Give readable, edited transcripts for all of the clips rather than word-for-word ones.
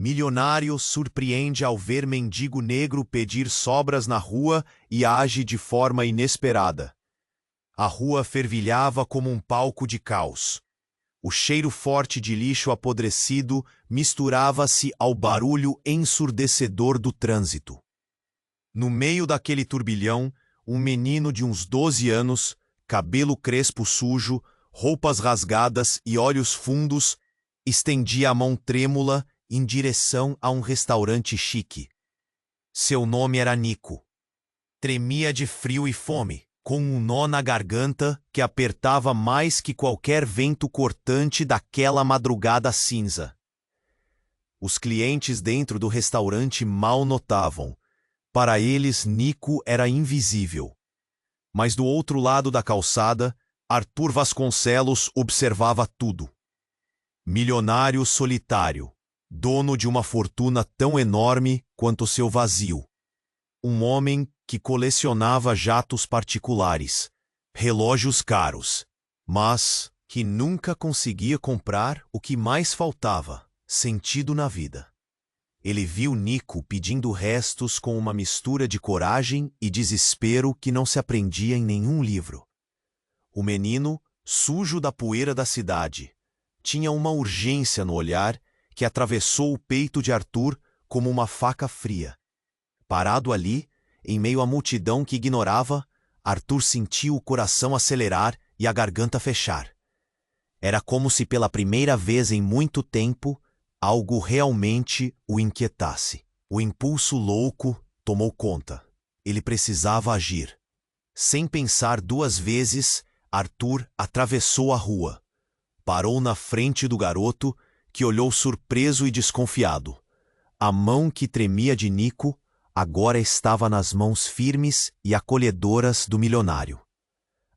Milionário surpreende ao ver mendigo negro pedir sobras na rua e age de forma inesperada. A rua fervilhava como um palco de caos. O cheiro forte de lixo apodrecido misturava-se ao barulho ensurdecedor do trânsito. No meio daquele turbilhão, um menino de uns 12 anos, cabelo crespo sujo, roupas rasgadas e olhos fundos, estendia a mão trêmula em direção a um restaurante chique. Seu nome era Nico. Tremia de frio e fome, com um nó na garganta que apertava mais que qualquer vento cortante daquela madrugada cinza. Os clientes dentro do restaurante mal notavam. Para eles, Nico era invisível. Mas do outro lado da calçada, Arthur Vasconcelos observava tudo. Milionário solitário, dono de uma fortuna tão enorme quanto seu vazio. Um homem que colecionava jatos particulares, relógios caros, mas que nunca conseguia comprar o que mais faltava, sentido na vida. Ele viu Nico pedindo restos com uma mistura de coragem e desespero que não se aprendia em nenhum livro. O menino, sujo da poeira da cidade, tinha uma urgência no olhar que atravessou o peito de Arthur como uma faca fria. Parado ali, em meio à multidão que ignorava, Arthur sentiu o coração acelerar e a garganta fechar. Era como se pela primeira vez em muito tempo, algo realmente o inquietasse. O impulso louco tomou conta. Ele precisava agir. Sem pensar duas vezes, Arthur atravessou a rua. Parou na frente do garoto, que olhou surpreso e desconfiado. A mão que tremia de Nico agora estava nas mãos firmes e acolhedoras do milionário.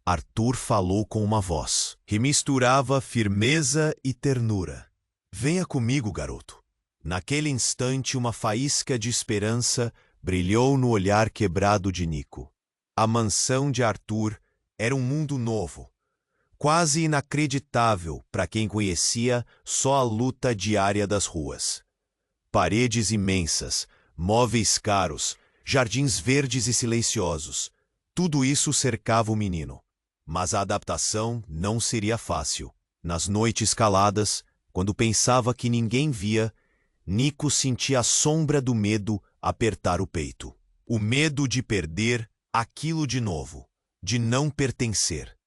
Arthur falou com uma voz que misturava firmeza e ternura. Venha comigo, garoto. Naquele instante, uma faísca de esperança brilhou no olhar quebrado de Nico. A mansão de Arthur era um mundo novo, quase inacreditável para quem conhecia só a luta diária das ruas. Paredes imensas, móveis caros, jardins verdes e silenciosos. Tudo isso cercava o menino. Mas a adaptação não seria fácil. Nas noites caladas, quando pensava que ninguém via, Nico sentia a sombra do medo apertar o peito. O medo de perder aquilo de novo, de não pertencer.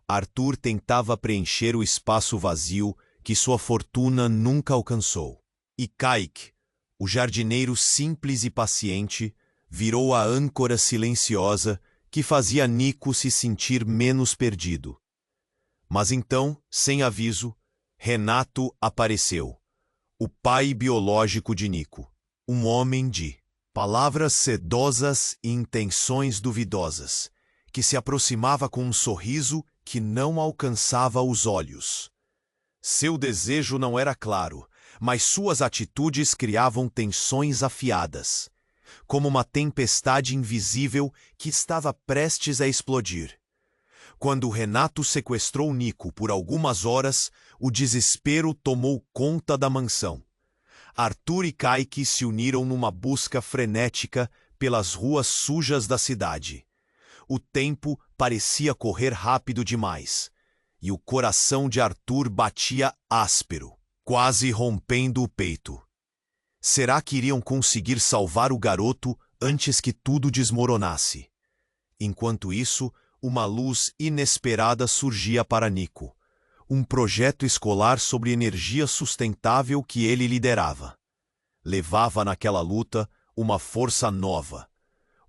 Arthur tentava preencher o espaço vazio que sua fortuna nunca alcançou. E Kaique, o jardineiro simples e paciente, virou a âncora silenciosa que fazia Nico se sentir menos perdido. Mas então, sem aviso, Renato apareceu, o pai biológico de Nico, um homem de palavras sedosas e intenções duvidosas, que se aproximava com um sorriso que não alcançava os olhos. Seu desejo não era claro, mas suas atitudes criavam tensões afiadas, como uma tempestade invisível que estava prestes a explodir. Quando Renato sequestrou Nico por algumas horas, o desespero tomou conta da mansão. Arthur e Kaique se uniram numa busca frenética pelas ruas sujas da cidade. O tempo parecia correr rápido demais, e o coração de Arthur batia áspero, quase rompendo o peito. Será que iriam conseguir salvar o garoto antes que tudo desmoronasse? Enquanto isso, uma luz inesperada surgia para Nico. Um projeto escolar sobre energia sustentável que ele liderava. Levava naquela luta uma força nova,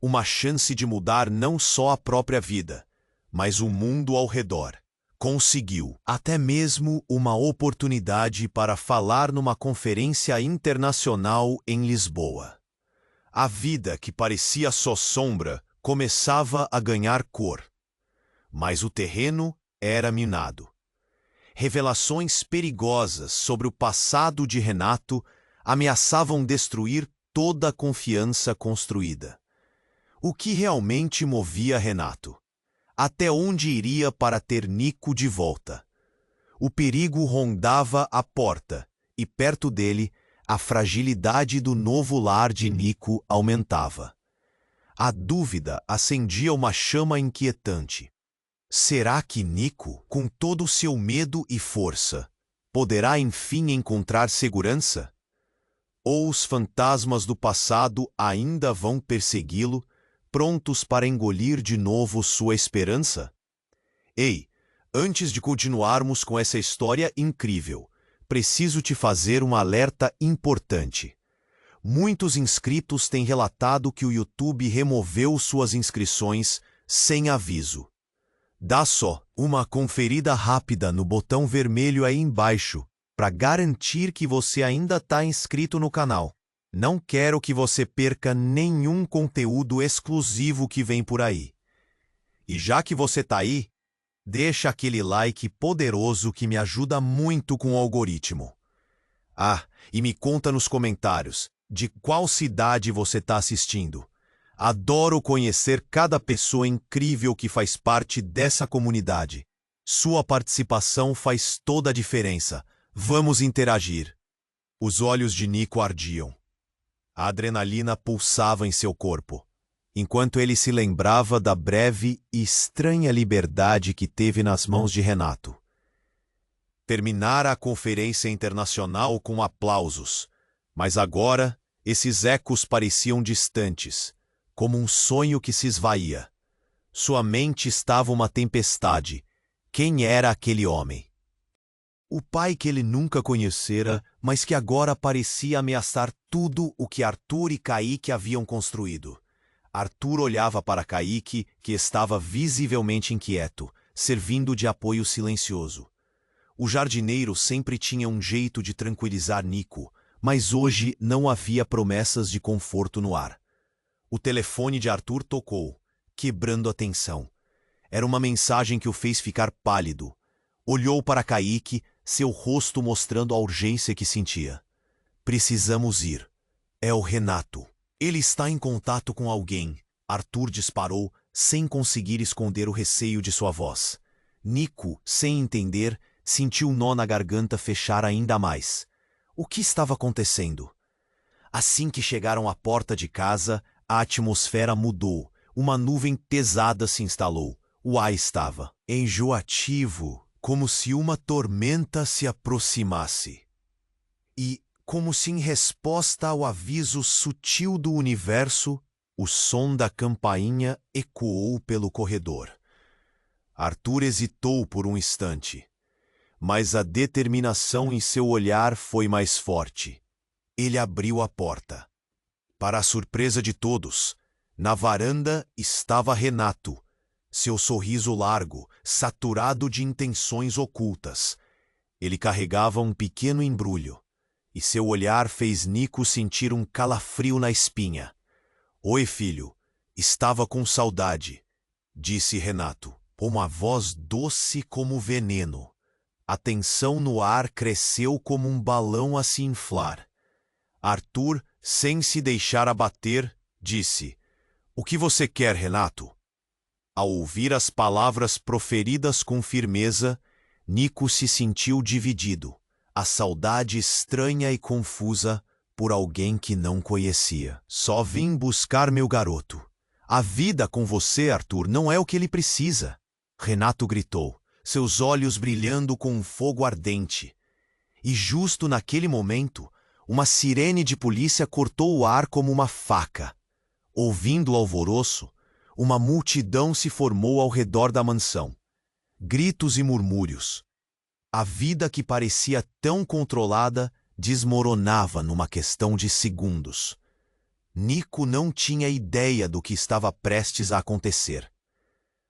uma chance de mudar não só a própria vida, mas o mundo ao redor. Conseguiu até mesmo uma oportunidade para falar numa conferência internacional em Lisboa. A vida que parecia só sombra começava a ganhar cor. Mas o terreno era minado. Revelações perigosas sobre o passado de Renato ameaçavam destruir toda a confiança construída. O que realmente movia Renato? Até onde iria para ter Nico de volta? O perigo rondava a porta, e perto dele, A fragilidade do novo lar de Nico aumentava. A dúvida acendia uma chama inquietante. Será que Nico, com todo o seu medo e força, poderá enfim encontrar segurança? Ou os fantasmas do passado ainda vão persegui-lo, prontos para engolir de novo sua esperança? Ei, antes de continuarmos com essa história incrível, preciso te fazer um alerta importante. Muitos inscritos têm relatado que o YouTube removeu suas inscrições sem aviso. Dá só uma conferida rápida no botão vermelho aí embaixo para garantir que você ainda está inscrito no canal. Não quero que você perca nenhum conteúdo exclusivo que vem por aí. E já que você está aí, deixa aquele like poderoso que me ajuda muito com o algoritmo. Ah, e me conta nos comentários de qual cidade você está assistindo. Adoro conhecer cada pessoa incrível que faz parte dessa comunidade. Sua participação faz toda a diferença. Vamos interagir. Os olhos de Nico ardiam. A adrenalina pulsava em seu corpo, enquanto ele se lembrava da breve e estranha liberdade que teve nas mãos de Renato. Terminara a conferência internacional com aplausos, mas agora esses ecos pareciam distantes, como um sonho que se esvaía. Sua mente estava uma tempestade. Quem era aquele homem? O pai que ele nunca conhecera, mas que agora parecia ameaçar tudo o que Arthur e Kaique haviam construído. Arthur olhava para Kaique, que estava visivelmente inquieto, servindo de apoio silencioso. O jardineiro sempre tinha um jeito de tranquilizar Nico, mas hoje não havia promessas de conforto no ar. O telefone de Arthur tocou, quebrando a tensão. Era uma mensagem que o fez ficar pálido. Olhou para Kaique, seu rosto mostrando a urgência que sentia. Precisamos ir. É o Renato. Ele está em contato com alguém. Arthur disparou, sem conseguir esconder o receio de sua voz. Nico, sem entender, sentiu o nó na garganta fechar ainda mais. O que estava acontecendo? Assim que chegaram à porta de casa, a atmosfera mudou. Uma nuvem pesada se instalou. O ar estava enjoativo, como se uma tormenta se aproximasse. E, como se em resposta ao aviso sutil do universo, o som da campainha ecoou pelo corredor. Arthur hesitou por um instante, mas a determinação em seu olhar foi mais forte. Ele abriu a porta. Para a surpresa de todos, na varanda estava Renato, seu sorriso largo, saturado de intenções ocultas. Ele carregava um pequeno embrulho, e seu olhar fez Nico sentir um calafrio na espinha. "Oi, filho, estava com saudade", disse Renato, com uma voz doce como veneno. A tensão no ar cresceu como um balão a se inflar. Arthur, sem se deixar abater, disse: "O que você quer, Renato?" Ao ouvir as palavras proferidas com firmeza, Nico se sentiu dividido, a saudade estranha e confusa por alguém que não conhecia. "Só vim buscar meu garoto. A vida com você, Arthur, não é o que ele precisa", Renato gritou, seus olhos brilhando com um fogo ardente. E justo naquele momento, uma sirene de polícia cortou o ar como uma faca. Ouvindo o alvoroço, uma multidão se formou ao redor da mansão. Gritos e murmúrios. A vida que parecia tão controlada desmoronava numa questão de segundos. Nico não tinha ideia do que estava prestes a acontecer.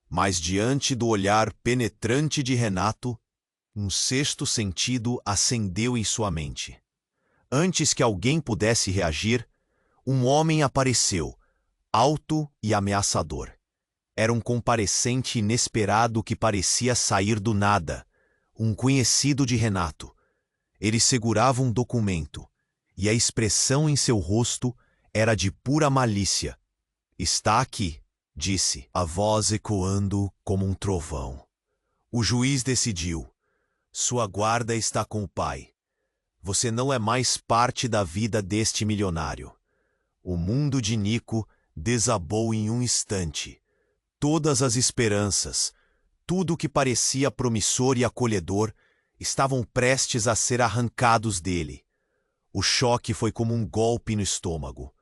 Mas diante do olhar penetrante de Renato, um sexto sentido acendeu em sua mente. Antes que alguém pudesse reagir, um homem apareceu, alto e ameaçador. Era um comparecente inesperado que parecia sair do nada, um conhecido de Renato. Ele segurava um documento, e a expressão em seu rosto era de pura malícia. "Está aqui", disse, a voz ecoando como um trovão. "O juiz decidiu. Sua guarda está com o pai. Você não é mais parte da vida deste milionário. O mundo de Nico desabou em um instante. Todas as esperanças, tudo o que parecia promissor e acolhedor, estavam prestes a ser arrancados dele. O choque foi como um golpe no estômago.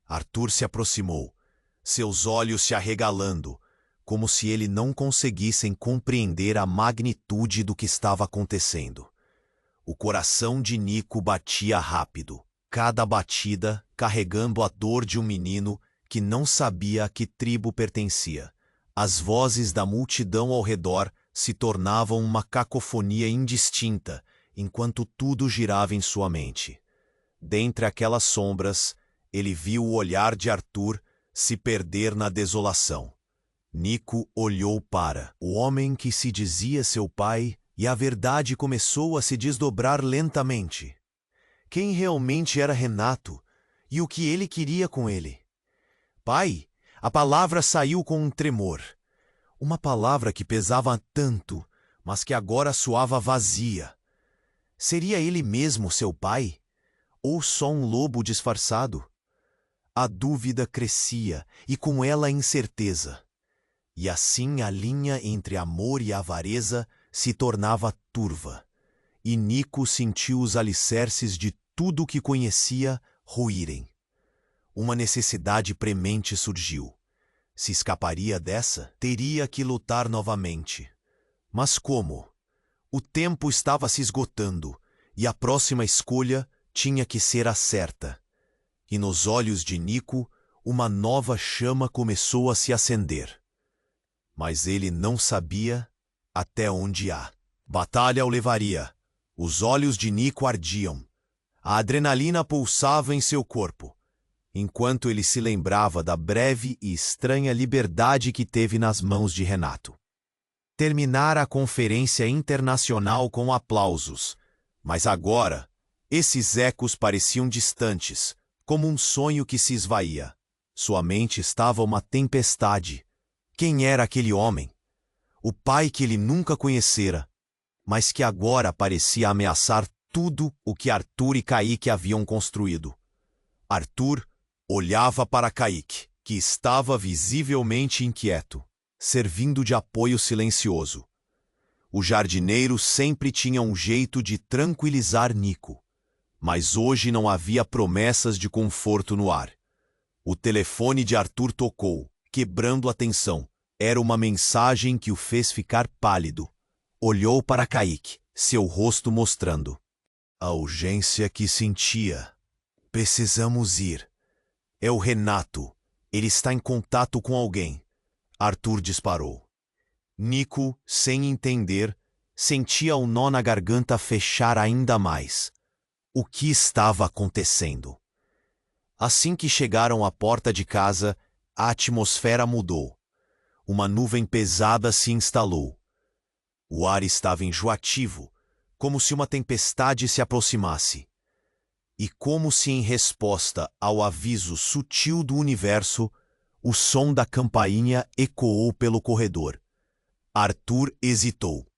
Arthur se aproximou, seus olhos se arregalando, como se ele não conseguissem compreender a magnitude do que estava acontecendo. O coração de Nico batia rápido, cada batida carregando a dor de um menino que não sabia a que tribo pertencia. As vozes da multidão ao redor se tornavam uma cacofonia indistinta, enquanto tudo girava em sua mente. Dentre aquelas sombras, ele viu o olhar de Arthur se perder na desolação. Nico olhou para o homem que se dizia seu pai e a verdade começou a se desdobrar lentamente. Quem realmente era Renato e o que ele queria com ele? Pai, a palavra saiu com um tremor. Uma palavra que pesava tanto, mas que agora soava vazia. Seria ele mesmo seu pai? Ou só um lobo disfarçado? A dúvida crescia e com ela a incerteza. E assim a linha entre amor e avareza se tornava turva. E Nico sentiu os alicerces de tudo o que conhecia ruírem. Uma necessidade premente surgiu. Se escaparia dessa, teria que lutar novamente. Mas como? O tempo estava se esgotando e a próxima escolha tinha que ser a certa. E nos olhos de Nico, uma nova chama começou a se acender. Mas ele não sabia até onde a batalha o levaria. Os olhos de Nico ardiam. A adrenalina pulsava em seu corpo, enquanto ele se lembrava da breve e estranha liberdade que teve nas mãos de Renato. Terminara a conferência internacional com aplausos, mas agora esses ecos pareciam distantes, como um sonho que se esvaía. Sua mente estava uma tempestade. Quem era aquele homem? O pai que ele nunca conhecera, mas que agora parecia ameaçar tudo o que Arthur e Kaique haviam construído. Arthur olhava para Kaique, que estava visivelmente inquieto, servindo de apoio silencioso. O jardineiro sempre tinha um jeito de tranquilizar Nico, mas hoje não havia promessas de conforto no ar. O telefone de Arthur tocou, quebrando a tensão. Era uma mensagem que o fez ficar pálido. Olhou para Kaique, seu rosto mostrando a urgência que sentia. Precisamos ir. É o Renato. Ele está em contato com alguém. Arthur disparou. Nico, sem entender, sentia o nó na garganta fechar ainda mais. O que estava acontecendo? Assim que chegaram à porta de casa, a atmosfera mudou. Uma nuvem pesada se instalou. O ar estava enjoativo, como se uma tempestade se aproximasse. E como se em resposta ao aviso sutil do universo, o som da campainha ecoou pelo corredor. Arthur hesitou,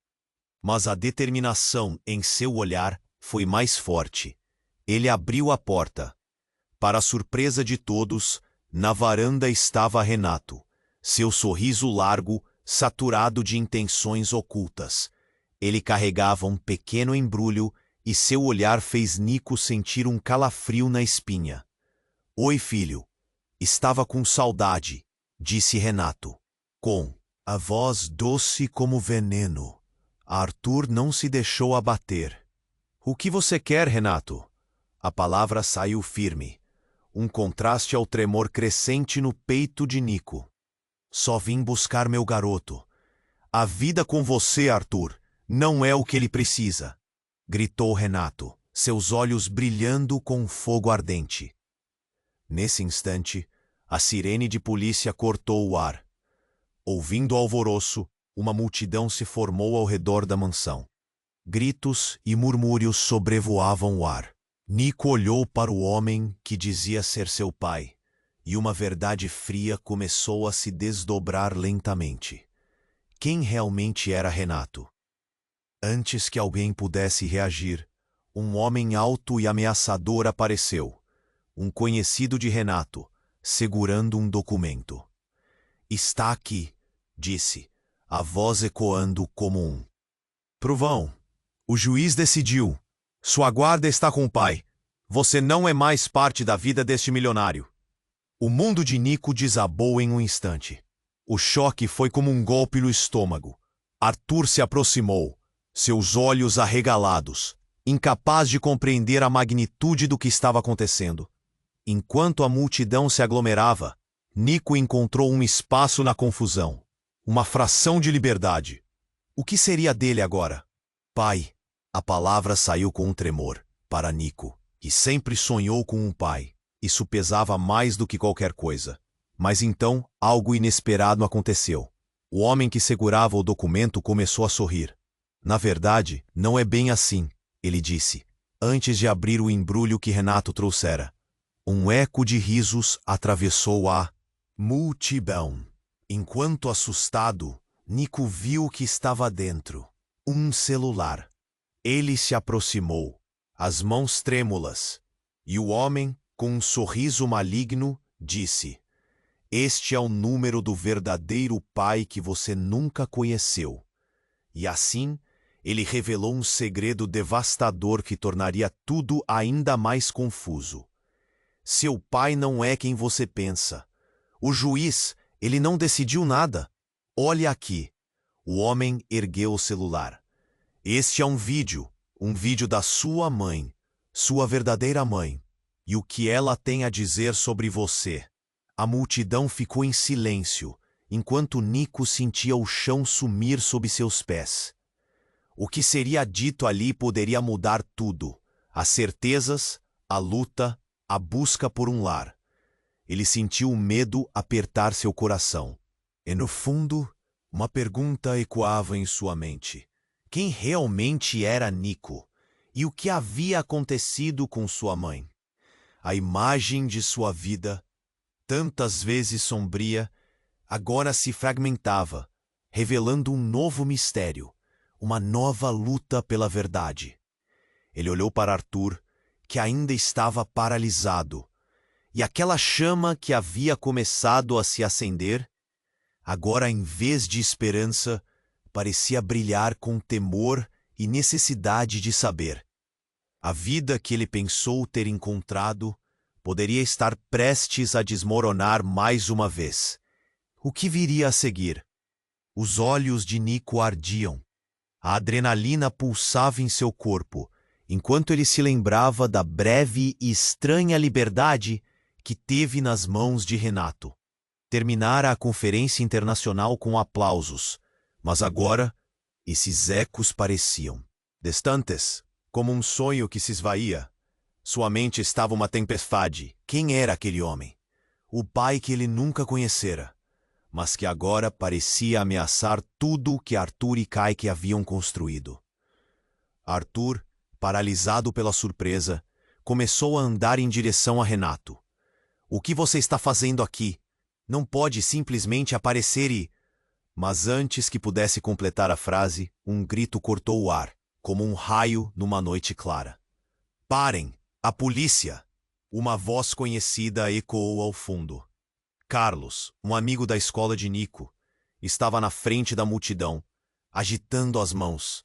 mas a determinação em seu olhar foi mais forte. Ele abriu a porta. Para a surpresa de todos, na varanda estava Renato, seu sorriso largo, saturado de intenções ocultas. Ele carregava um pequeno embrulho e seu olhar fez Nico sentir um calafrio na espinha. Oi, filho. Estava com saudade, disse Renato, com a voz doce como veneno. Arthur não se deixou abater. O que você quer, Renato? A palavra saiu firme, um contraste ao tremor crescente no peito de Nico. Só vim buscar meu garoto. A vida com você, Arthur, não é o que ele precisa, gritou Renato, seus olhos brilhando com fogo ardente. Nesse instante, a sirene de polícia cortou o ar. Ouvindo o alvoroço, uma multidão se formou ao redor da mansão. Gritos e murmúrios sobrevoavam o ar. Nico olhou para o homem que dizia ser seu pai, e uma verdade fria começou a se desdobrar lentamente. Quem realmente era Renato? Antes que alguém pudesse reagir, Um homem alto e ameaçador apareceu, um conhecido de Renato, segurando um documento. Está aqui, disse, a voz ecoando como um trovão. O juiz decidiu. Sua guarda está com o pai. Você não é mais parte da vida deste milionário. O mundo de Nico desabou em um instante. O choque foi como um golpe no estômago. Arthur se aproximou, seus olhos arregalados, incapaz de compreender a magnitude do que estava acontecendo. Enquanto a multidão se aglomerava, Nico encontrou um espaço na confusão, uma fração de liberdade. O que seria dele agora? Pai. A palavra saiu com um tremor, para Nico, que sempre sonhou com um pai. Isso pesava mais do que qualquer coisa. Mas então, algo inesperado aconteceu. O homem que segurava o documento começou a sorrir. Na verdade, não é bem assim, ele disse, antes de abrir o embrulho que Renato trouxera. Um eco de risos atravessou a multidão. Enquanto assustado, Nico viu o que estava dentro. Um celular. Ele se aproximou, as mãos trêmulas, e o homem, com um sorriso maligno, disse: Este é o número do verdadeiro pai que você nunca conheceu. E assim, ele revelou um segredo devastador que tornaria tudo ainda mais confuso. Seu pai não é quem você pensa. O juiz, ele não decidiu nada. Olhe aqui. O homem ergueu o celular. Este é um vídeo da sua mãe, sua verdadeira mãe, e o que ela tem a dizer sobre você. A multidão ficou em silêncio, enquanto Nico sentia o chão sumir sob seus pés. O que seria dito ali poderia mudar tudo: as certezas, a luta, a busca por um lar. Ele sentiu o medo apertar seu coração. E no fundo, uma pergunta ecoava em sua mente. Quem realmente era Nico? E o que havia acontecido com sua mãe? A imagem de sua vida, tantas vezes sombria, agora se fragmentava, revelando um novo mistério, uma nova luta pela verdade. Ele olhou para Arthur, que ainda estava paralisado, e aquela chama que havia começado a se acender, agora, em vez de esperança, parecia brilhar com temor e necessidade de saber. A vida que ele pensou ter encontrado poderia estar prestes a desmoronar mais uma vez. O que viria a seguir? Os olhos de Nico ardiam. A adrenalina pulsava em seu corpo, enquanto ele se lembrava da breve e estranha liberdade que teve nas mãos de Renato. Terminara a conferência internacional com aplausos, mas agora esses ecos pareciam distantes, como um sonho que se esvaía. Sua mente estava uma tempestade. Quem era aquele homem? O pai que ele nunca conhecera, mas que agora parecia ameaçar tudo o que Arthur e Kaique haviam construído. Arthur, paralisado pela surpresa, começou a andar em direção a Renato. O que você está fazendo aqui? Não pode simplesmente aparecer e... Mas antes que pudesse completar a frase, um grito cortou o ar, como um raio numa noite clara. Parem! A polícia! Uma voz conhecida ecoou ao fundo. Carlos, um amigo da escola de Nico, estava na frente da multidão, agitando as mãos.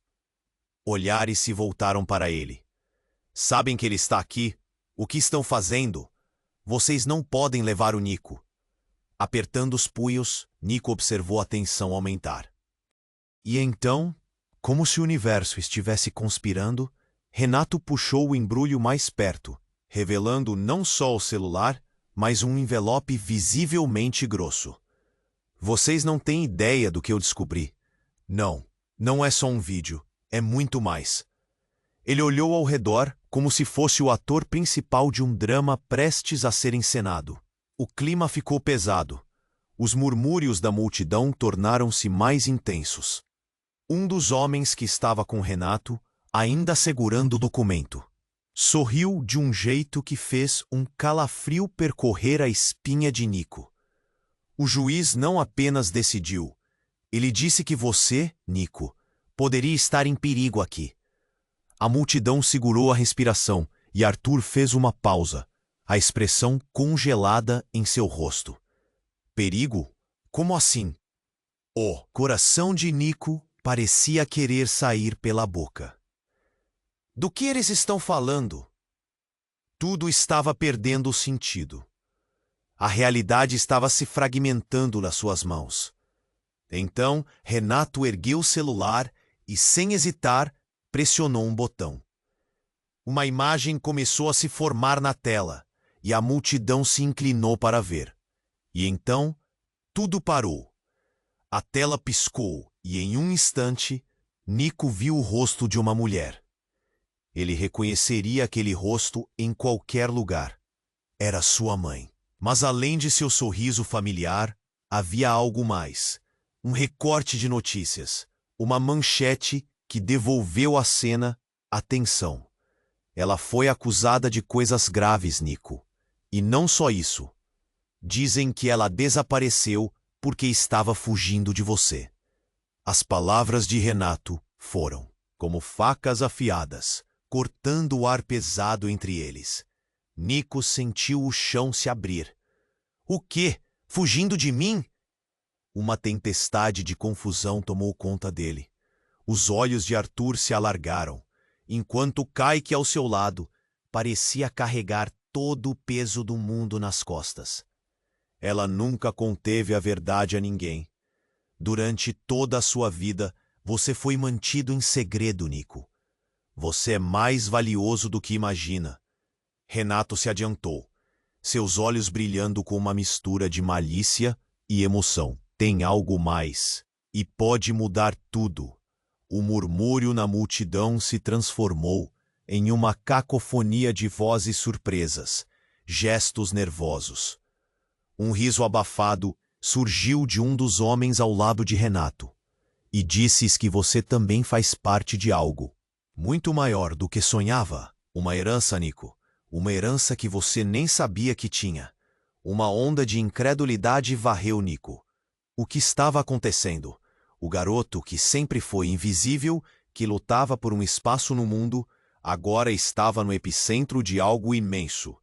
Olhares se voltaram para ele. Sabem que ele está aqui? O que estão fazendo? Vocês não podem levar o Nico. Apertando os punhos, Nico observou a tensão aumentar. E então, como se o universo estivesse conspirando, Renato puxou o embrulho mais perto, revelando não só o celular, mas um envelope visivelmente grosso. Vocês não têm ideia do que eu descobri. Não, não é só um vídeo, é muito mais. Ele olhou ao redor como se fosse o ator principal de um drama prestes a ser encenado. O clima ficou pesado. Os murmúrios da multidão tornaram-se mais intensos. Um dos homens que estava com Renato, ainda segurando o documento, sorriu de um jeito que fez um calafrio percorrer a espinha de Nico. O juiz não apenas decidiu. Ele disse que você, Nico, poderia estar em perigo aqui. A multidão segurou a respiração e Arthur fez uma pausa, a expressão congelada em seu rosto. Perigo? Como assim? O coração de Nico parecia querer sair pela boca. Do que eles estão falando? Tudo estava perdendo sentido. A realidade estava se fragmentando nas suas mãos. Então, Renato ergueu o celular e, sem hesitar, pressionou um botão. Uma imagem começou a se formar na tela e a multidão se inclinou para ver. E então, tudo parou. A tela piscou e, em um instante, Nico viu o rosto de uma mulher. Ele reconheceria aquele rosto em qualquer lugar. Era sua mãe. Mas além de seu sorriso familiar, havia algo mais. Um recorte de notícias. Uma manchete que devolveu à cena atenção. Ela foi acusada de coisas graves, Nico. E não só isso. Dizem que ela desapareceu porque estava fugindo de você. As palavras de Renato foram como facas afiadas, cortando o ar pesado entre eles. Nico sentiu o chão se abrir. O quê? Fugindo de mim? Uma tempestade de confusão tomou conta dele. Os olhos de Arthur se alargaram, enquanto Kaique ao seu lado parecia carregar todo o peso do mundo nas costas. Ela nunca conteve a verdade a ninguém. Durante toda a sua vida, você foi mantido em segredo, Nico. Você é mais valioso do que imagina. Renato se adiantou, seus olhos brilhando com uma mistura de malícia e emoção. Tem algo mais, e pode mudar tudo. O murmúrio na multidão se transformou em uma cacofonia de vozes surpresas, gestos nervosos. Um riso abafado surgiu de um dos homens ao lado de Renato. E disse que você também faz parte de algo muito maior do que sonhava. Uma herança, Nico. Uma herança que você nem sabia que tinha. Uma onda de incredulidade varreu Nico. O que estava acontecendo? O garoto que sempre foi invisível, que lutava por um espaço no mundo, agora estava no epicentro de algo imenso.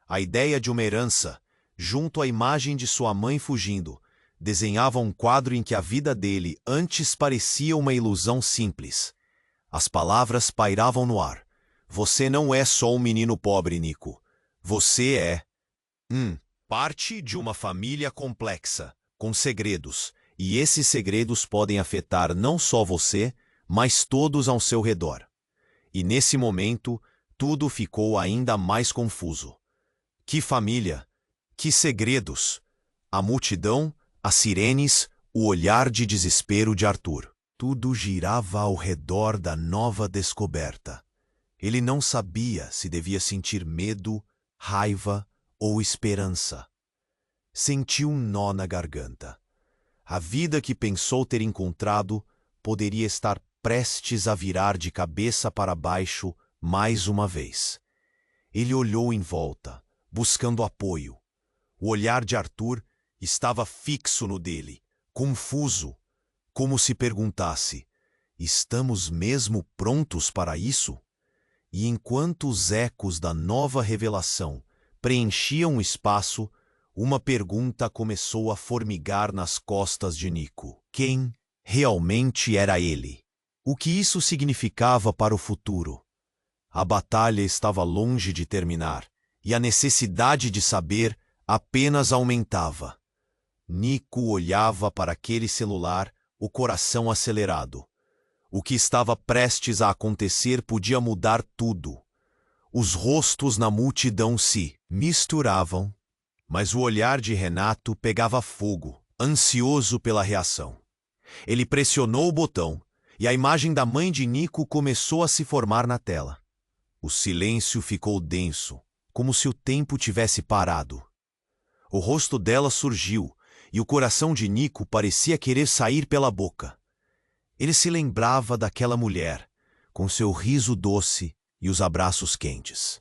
A ideia de uma herança, junto à imagem de sua mãe fugindo, desenhava um quadro em que a vida dele antes parecia uma ilusão simples. As palavras pairavam no ar. Você não é só um menino pobre, Nico. Você é parte de uma família complexa, com segredos, e esses segredos podem afetar não só você, mas todos ao seu redor. E nesse momento, tudo ficou ainda mais confuso. Que família? Que segredos? A multidão, as sirenes, o olhar de desespero de Arthur. Tudo girava ao redor da nova descoberta. Ele não sabia se devia sentir medo, raiva ou esperança. Sentiu um nó na garganta. A vida que pensou ter encontrado poderia estar prestes a virar de cabeça para baixo mais uma vez. Ele olhou em volta, buscando apoio. O olhar de Arthur estava fixo no dele, confuso, como se perguntasse: estamos mesmo prontos para isso? E enquanto os ecos da nova revelação preenchiam o espaço, uma pergunta começou a formigar nas costas de Nico. Quem realmente era ele? O que isso significava para o futuro? A batalha estava longe de terminar, e a necessidade de saber apenas aumentava. Nico olhava para aquele celular, o coração acelerado. O que estava prestes a acontecer podia mudar tudo. Os rostos na multidão se misturavam, mas o olhar de Renato pegava fogo, ansioso pela reação. Ele pressionou o botão e a imagem da mãe de Nico começou a se formar na tela. O silêncio ficou denso, como se o tempo tivesse parado. O rosto dela surgiu e o coração de Nico parecia querer sair pela boca. Ele se lembrava daquela mulher, com seu riso doce e os abraços quentes.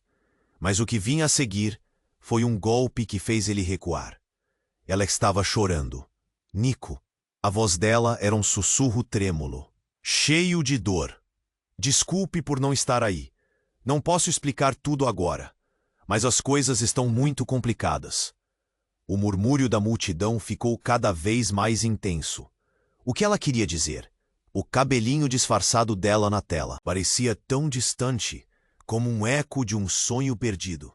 Mas o que vinha a seguir foi um golpe que fez ele recuar. Ela estava chorando. Nico. A voz dela era um sussurro trêmulo, cheio de dor. Desculpe por não estar aí. Não posso explicar tudo agora, mas as coisas estão muito complicadas. O murmúrio da multidão ficou cada vez mais intenso. O que ela queria dizer? O cabelinho disfarçado dela na tela parecia tão distante, como um eco de um sonho perdido.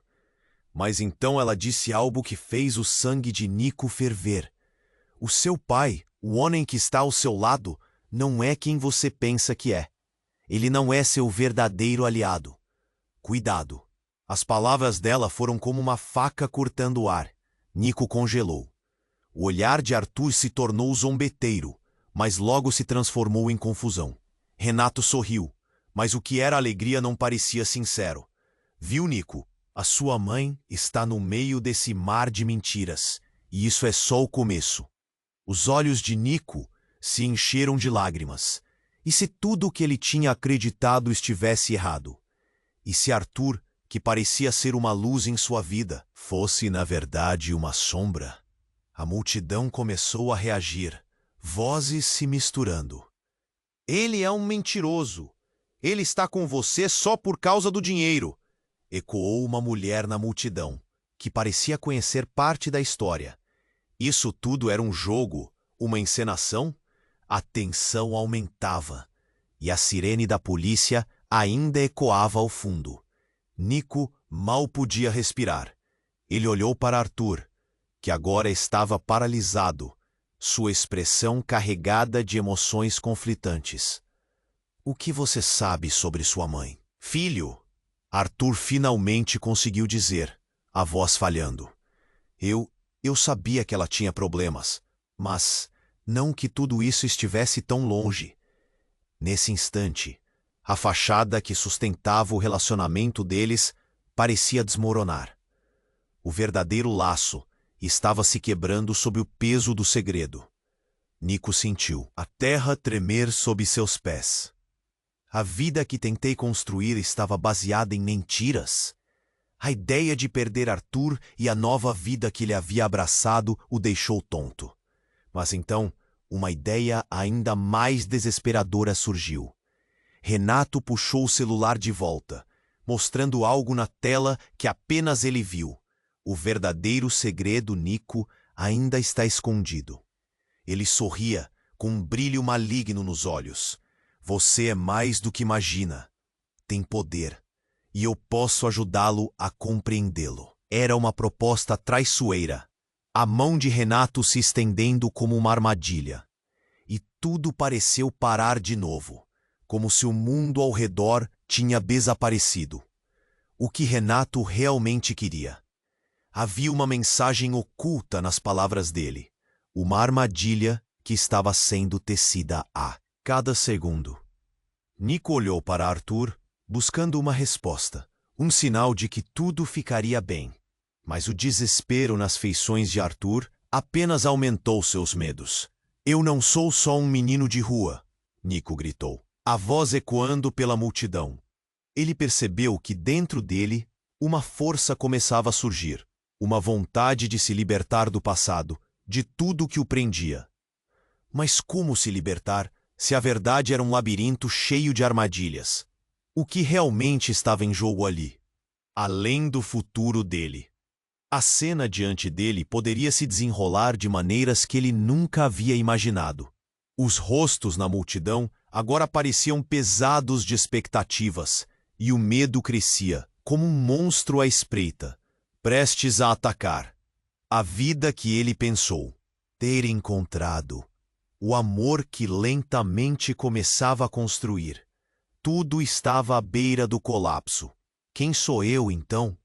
Mas então ela disse algo que fez o sangue de Nico ferver. O seu pai, o homem que está ao seu lado, não é quem você pensa que é. Ele não é seu verdadeiro aliado. Cuidado. As palavras dela foram como uma faca cortando o ar. Nico congelou. O olhar de Arthur se tornou zombeteiro, mas logo se transformou em confusão. Renato sorriu, mas o que era alegria não parecia sincero. Viu, Nico? A sua mãe está no meio desse mar de mentiras, e isso é só o começo. Os olhos de Nico se encheram de lágrimas. E se tudo o que ele tinha acreditado estivesse errado? E se Arthur, que parecia ser uma luz em sua vida, fosse na verdade uma sombra? A multidão começou a reagir, vozes se misturando. Ele é um mentiroso. Ele está com você só por causa do dinheiro, ecoou uma mulher na multidão, que parecia conhecer parte da história. Isso tudo era um jogo, uma encenação? A tensão aumentava, e a sirene da polícia ainda ecoava ao fundo. Nico mal podia respirar. Ele olhou para Arthur, que agora estava paralisado, sua expressão carregada de emoções conflitantes. O que você sabe sobre sua mãe? Filho, Arthur finalmente conseguiu dizer, a voz falhando. Eu sabia que ela tinha problemas, mas não que tudo isso estivesse tão longe. Nesse instante, a fachada que sustentava o relacionamento deles parecia desmoronar. O verdadeiro laço estava se quebrando sob o peso do segredo. Nico sentiu a terra tremer sob seus pés. A vida que tentei construir estava baseada em mentiras. A ideia de perder Arthur e a nova vida que ele havia abraçado o deixou tonto. Mas então, uma ideia ainda mais desesperadora surgiu. Renato puxou o celular de volta, mostrando algo na tela que apenas ele viu. O verdadeiro segredo, Nico, ainda está escondido. Ele sorria, com um brilho maligno nos olhos. Você é mais do que imagina. Tem poder. E eu posso ajudá-lo a compreendê-lo. Era uma proposta traiçoeira. A mão de Renato se estendendo como uma armadilha. E tudo pareceu parar de novo, como se o mundo ao redor tinha desaparecido. O que Renato realmente queria? Havia uma mensagem oculta nas palavras dele. Uma armadilha que estava sendo tecida a cada segundo. Nico olhou para Arthur, buscando uma resposta, um sinal de que tudo ficaria bem. Mas o desespero nas feições de Arthur apenas aumentou seus medos. Eu não sou só um menino de rua, Nico gritou, a voz ecoando pela multidão. Ele percebeu que dentro dele uma força começava a surgir, uma vontade de se libertar do passado, de tudo que o prendia. Mas como se libertar se a verdade era um labirinto cheio de armadilhas? O que realmente estava em jogo ali? Além do futuro dele. A cena diante dele poderia se desenrolar de maneiras que ele nunca havia imaginado. Os rostos na multidão agora pareciam pesados de expectativas, e o medo crescia, como um monstro à espreita, prestes a atacar. A vida que ele pensou ter encontrado, o amor que lentamente começava a construir. Tudo estava à beira do colapso. Quem sou eu, então?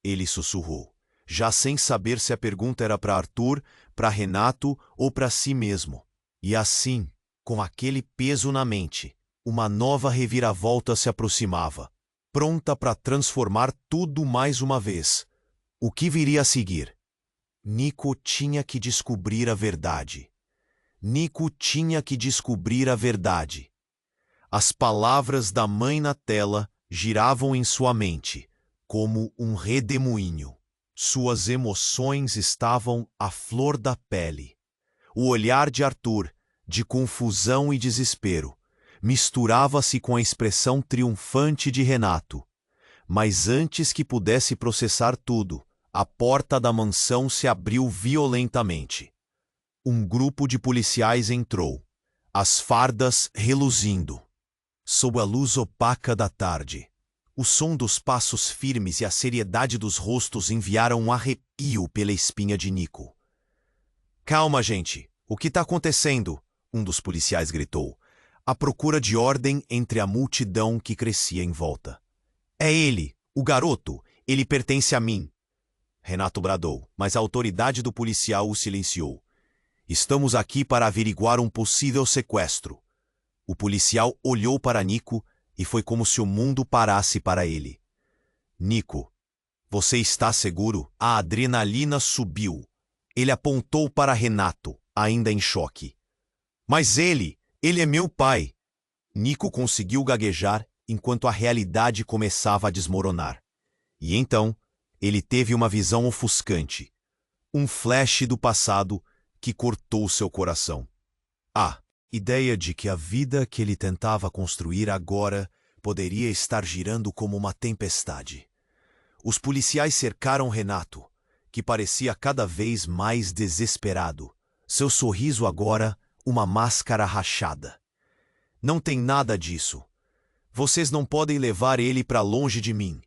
Ele sussurrou, já sem saber se a pergunta era para Arthur, para Renato ou para si mesmo. E assim, com aquele peso na mente, uma nova reviravolta se aproximava, pronta para transformar tudo mais uma vez. O que viria a seguir? Nico tinha que descobrir a verdade. Nico tinha que descobrir a verdade. As palavras da mãe na tela giravam em sua mente, como um redemoinho. Suas emoções estavam à flor da pele. O olhar de Arthur, de confusão e desespero, misturava-se com a expressão triunfante de Renato. Mas antes que pudesse processar tudo, a porta da mansão se abriu violentamente. Um grupo de policiais entrou, as fardas reluzindo. Sob a luz opaca da tarde, o som dos passos firmes e a seriedade dos rostos enviaram um arrepio pela espinha de Nico. "Calma, gente. O que está acontecendo?" um dos policiais gritou, à procura de ordem entre a multidão que crescia em volta. "É ele, o garoto. Ele pertence a mim." Renato bradou, mas a autoridade do policial o silenciou. "Estamos aqui para averiguar um possível sequestro." O policial olhou para Nico e foi como se o mundo parasse para ele. "Nico, você está seguro?" A adrenalina subiu. Ele apontou para Renato, ainda em choque. "Mas ele é meu pai." Nico conseguiu gaguejar enquanto a realidade começava a desmoronar. E então, ele teve uma visão ofuscante. Um flash do passado que cortou seu coração. A ideia de que a vida que ele tentava construir agora poderia estar girando como uma tempestade. Os policiais cercaram Renato, que parecia cada vez mais desesperado. Seu sorriso agora, uma máscara rachada. "Não tem nada disso. Vocês não podem levar ele para longe de mim."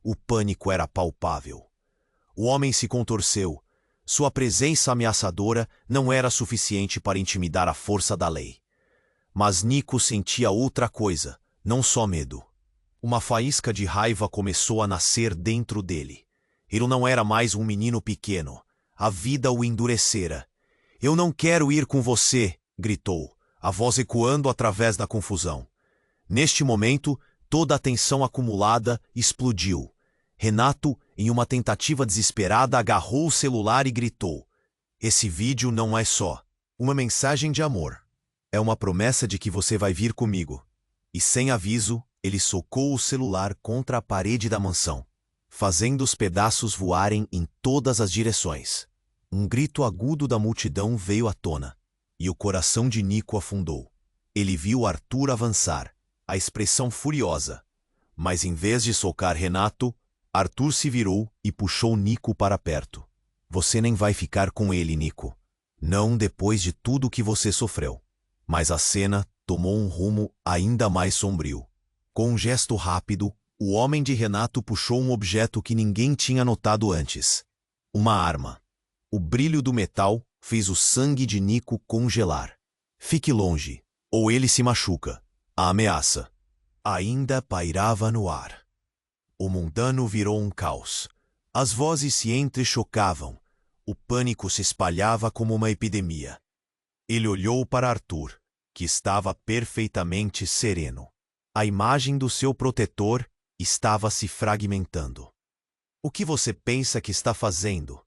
O pânico era palpável. O homem se contorceu. Sua presença ameaçadora não era suficiente para intimidar a força da lei. Mas Nico sentia outra coisa, não só medo. Uma faísca de raiva começou a nascer dentro dele. Ele não era mais um menino pequeno. A vida o endurecera. "Eu não quero ir com você", gritou, a voz ecoando através da confusão. Neste momento, toda a tensão acumulada explodiu. Renato, em uma tentativa desesperada, agarrou o celular e gritou: "Esse vídeo não é só uma mensagem de amor. É uma promessa de que você vai vir comigo." E sem aviso, ele socou o celular contra a parede da mansão, fazendo os pedaços voarem em todas as direções. Um grito agudo da multidão veio à tona, e o coração de Nico afundou. Ele viu Arthur avançar, a expressão furiosa. Mas em vez de socar Renato, Arthur se virou e puxou Nico para perto. "Você nem vai ficar com ele, Nico. Não depois de tudo que você sofreu." Mas a cena tomou um rumo ainda mais sombrio. Com um gesto rápido, o homem de Renato puxou um objeto que ninguém tinha notado antes. Uma arma. O brilho do metal fez o sangue de Nico congelar. "Fique longe, ou ele se machuca." A ameaça ainda pairava no ar. O mundano virou um caos. As vozes se entrechocavam. O pânico se espalhava como uma epidemia. Ele olhou para Arthur, que estava perfeitamente sereno. A imagem do seu protetor estava se fragmentando. "O que você pensa que está fazendo?"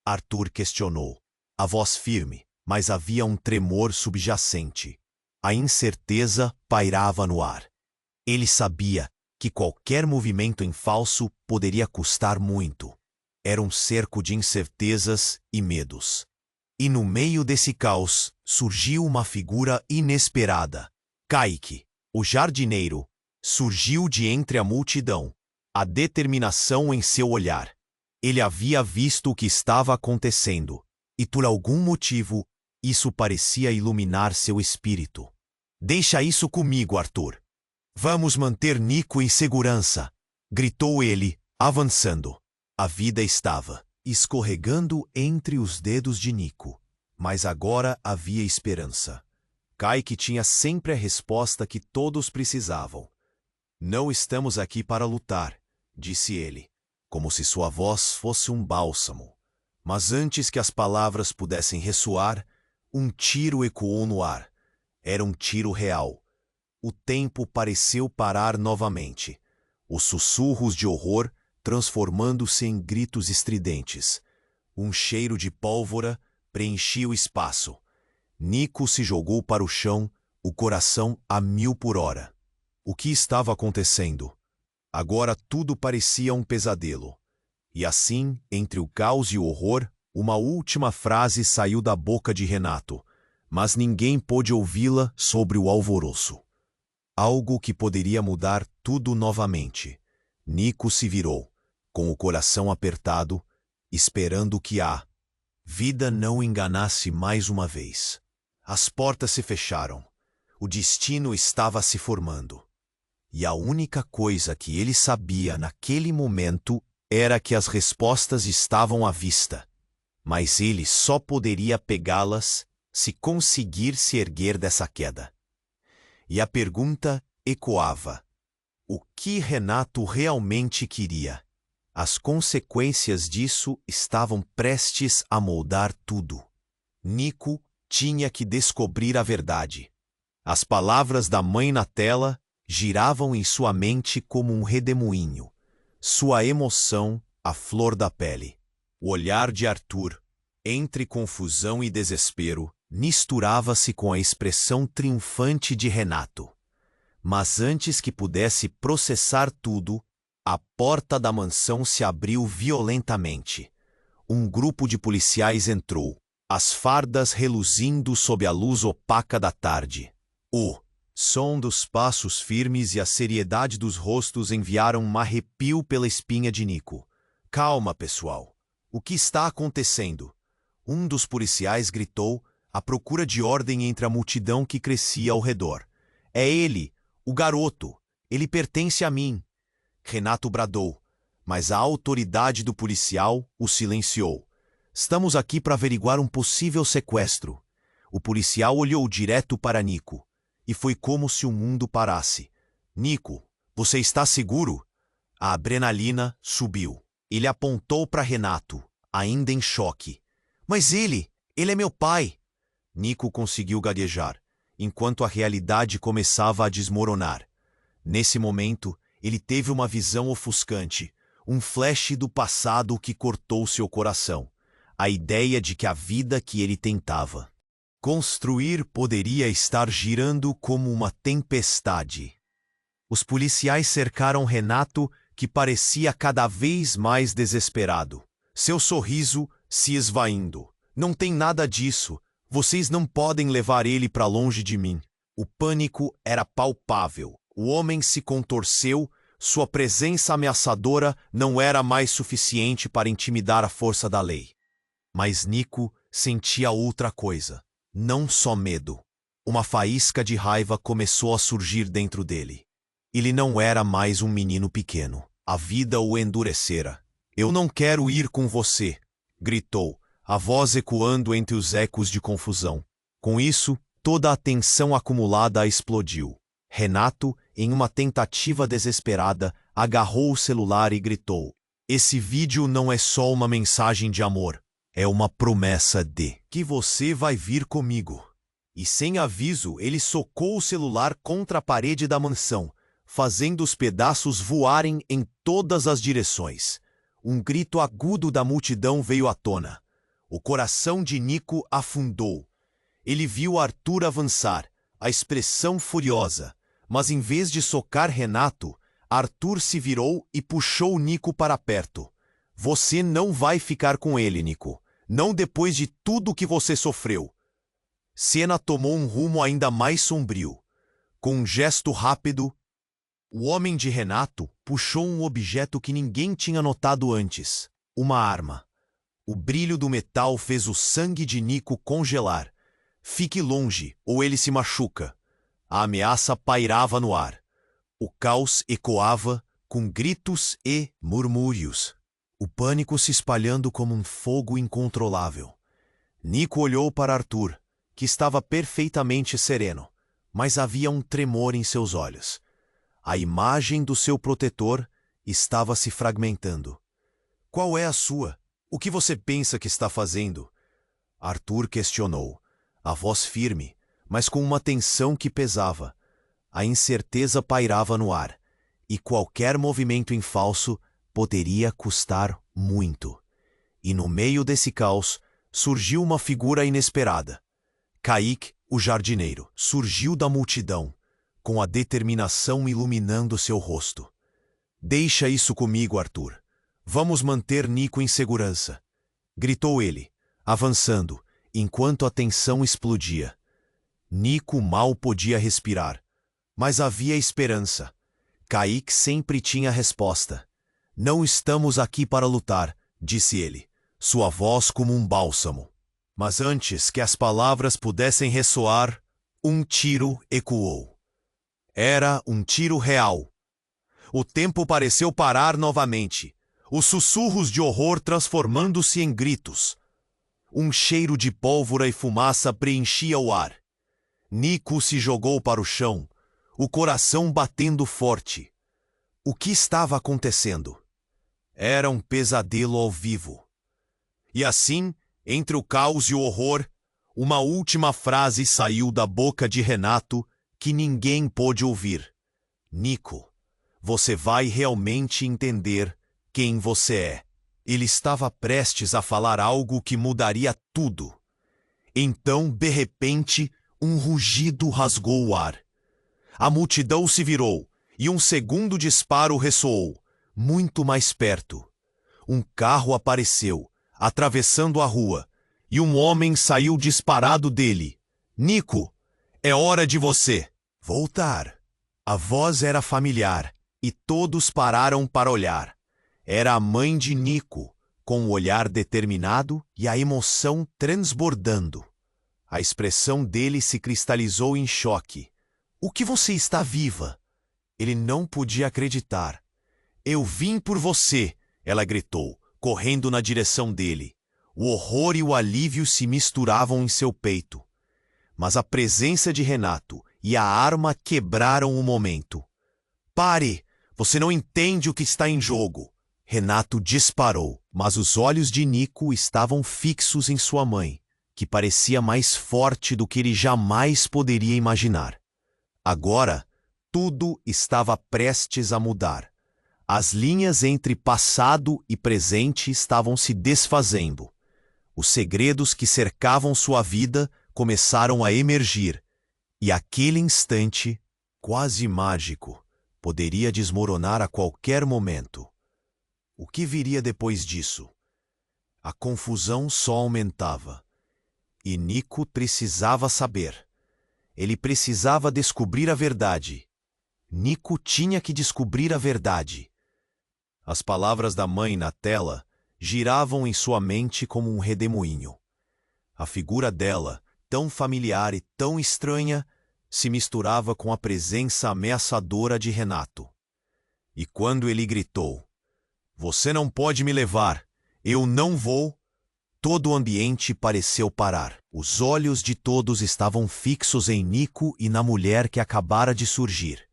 Arthur questionou, a voz firme, mas havia um tremor subjacente. A incerteza pairava no ar. Ele sabia que qualquer movimento em falso poderia custar muito. Era um cerco de incertezas e medos. E no meio desse caos, surgiu uma figura inesperada. Kaique, o jardineiro, surgiu de entre a multidão, a determinação em seu olhar. Ele havia visto o que estava acontecendo, e por algum motivo, isso parecia iluminar seu espírito. "Deixa isso comigo, Arthur. Vamos manter Nico em segurança", gritou ele, avançando. A vida estava escorregando entre os dedos de Nico, mas agora havia esperança. Kaique tinha sempre a resposta que todos precisavam. "Não estamos aqui para lutar", disse ele, como se sua voz fosse um bálsamo. Mas antes que as palavras pudessem ressoar, um tiro ecoou no ar. Era um tiro real. O tempo pareceu parar novamente. Os sussurros de horror transformando-se em gritos estridentes. Um cheiro de pólvora preenchia o espaço. Nico se jogou para o chão, o coração a 1000 por hora. O que estava acontecendo? Agora tudo parecia um pesadelo. E assim, entre o caos e o horror, uma última frase saiu da boca de Renato, mas ninguém pôde ouvi-la sobre o alvoroço. Algo que poderia mudar tudo novamente. Nico se virou, com o coração apertado, esperando que a vida não o enganasse mais uma vez. As portas se fecharam. O destino estava se formando. E a única coisa que ele sabia naquele momento era que as respostas estavam à vista. Mas ele só poderia pegá-las se conseguir se erguer dessa queda. E a pergunta ecoava: o que Renato realmente queria? As consequências disso estavam prestes a moldar tudo. Nico tinha que descobrir a verdade. As palavras da mãe na tela giravam em sua mente como um redemoinho. Sua emoção, à flor da pele. O olhar de Arthur, entre confusão e desespero, misturava-se com a expressão triunfante de Renato. Mas antes que pudesse processar tudo, a porta da mansão se abriu violentamente. Um grupo de policiais entrou, as fardas reluzindo sob a luz opaca da tarde. O som dos passos firmes e a seriedade dos rostos enviaram um arrepio pela espinha de Nico. Calma, pessoal. O que está acontecendo? Um dos policiais gritou, à procura de ordem entre a multidão que crescia ao redor. É ele, o garoto. Ele pertence a mim. Renato bradou, mas a autoridade do policial o silenciou. Estamos aqui para averiguar um possível sequestro. O policial olhou direto para Nico, e foi como se o mundo parasse. Nico, você está seguro? A adrenalina subiu. Ele apontou para Renato, ainda em choque. Mas ele é meu pai. Nico conseguiu gaguejar, enquanto a realidade começava a desmoronar. Nesse momento, ele teve uma visão ofuscante, um flash do passado que cortou seu coração. A ideia de que a vida que ele tentava construir poderia estar girando como uma tempestade. Os policiais cercaram Renato, que parecia cada vez mais desesperado. Seu sorriso se esvaindo. Não tem nada disso. Vocês não podem levar ele para longe de mim. O pânico era palpável. O homem se contorceu. Sua presença ameaçadora não era mais suficiente para intimidar a força da lei. Mas Nico sentia outra coisa. Não só medo. Uma faísca de raiva começou a surgir dentro dele. Ele não era mais um menino pequeno. A vida o endurecera. Eu não quero ir com você, gritou, a voz ecoando entre os ecos de confusão. Com isso, toda a tensão acumulada explodiu. Renato, em uma tentativa desesperada, agarrou o celular e gritou: esse vídeo não é só uma mensagem de amor. É uma promessa de que você vai vir comigo. E sem aviso, ele socou o celular contra a parede da mansão, fazendo os pedaços voarem em todas as direções. Um grito agudo da multidão veio à tona. O coração de Nico afundou. Ele viu Arthur avançar, a expressão furiosa. Mas em vez de socar Renato, Arthur se virou e puxou Nico para perto. Você não vai ficar com ele, Nico. Não depois de tudo que você sofreu. Cena tomou um rumo ainda mais sombrio. Com um gesto rápido, o homem de Renato puxou um objeto que ninguém tinha notado antes. Uma arma. O brilho do metal fez o sangue de Nico congelar. Fique longe, ou ele se machuca. A ameaça pairava no ar. O caos ecoava com gritos e murmúrios. O pânico se espalhando como um fogo incontrolável. Nico olhou para Arthur, que estava perfeitamente sereno, mas havia um tremor em seus olhos. A imagem do seu protetor estava se fragmentando. Qual é a sua? O que você pensa que está fazendo? Arthur questionou, a voz firme, mas com uma tensão que pesava. A incerteza pairava no ar, e qualquer movimento em falso poderia custar muito. E no meio desse caos, surgiu uma figura inesperada. Kaique, o jardineiro, surgiu da multidão, com a determinação iluminando seu rosto. Deixa isso comigo, Arthur. Vamos manter Nico em segurança, gritou ele, avançando, enquanto a tensão explodia. Nico mal podia respirar. Mas havia esperança. Kaique sempre tinha resposta. Não estamos aqui para lutar, disse ele, sua voz como um bálsamo. Mas antes que as palavras pudessem ressoar, um tiro ecoou. Era um tiro real. O tempo pareceu parar novamente, os sussurros de horror transformando-se em gritos. Um cheiro de pólvora e fumaça preenchia o ar. Nico se jogou para o chão, o coração batendo forte. O que estava acontecendo? Era um pesadelo ao vivo. E assim, entre o caos e o horror, uma última frase saiu da boca de Renato que ninguém pôde ouvir. Nico, você vai realmente entender quem você é. Ele estava prestes a falar algo que mudaria tudo. Então, de repente, um rugido rasgou o ar. A multidão se virou e um segundo disparo ressoou, muito mais perto. Um carro apareceu, atravessando a rua, e um homem saiu disparado dele. Nico, é hora de você voltar. A voz era familiar e todos pararam para olhar. Era a mãe de Nico, com o olhar determinado e a emoção transbordando. A expressão dele se cristalizou em choque. O que você está viva? Ele não podia acreditar. Eu vim por você, ela gritou, correndo na direção dele. O horror e o alívio se misturavam em seu peito. Mas a presença de Renato e a arma quebraram o momento. Pare! Você não entende o que está em jogo. Renato disparou, mas os olhos de Nico estavam fixos em sua mãe, que parecia mais forte do que ele jamais poderia imaginar. Agora, tudo estava prestes a mudar. As linhas entre passado e presente estavam se desfazendo. Os segredos que cercavam sua vida começaram a emergir, e aquele instante, quase mágico, poderia desmoronar a qualquer momento. O que viria depois disso? A confusão só aumentava. E Nico precisava saber. Ele precisava descobrir a verdade. Nico tinha que descobrir a verdade. As palavras da mãe na tela giravam em sua mente como um redemoinho. A figura dela, tão familiar e tão estranha, se misturava com a presença ameaçadora de Renato. E quando ele gritou, "Você não pode me levar, eu não vou", todo o ambiente pareceu parar. Os olhos de todos estavam fixos em Nico e na mulher que acabara de surgir.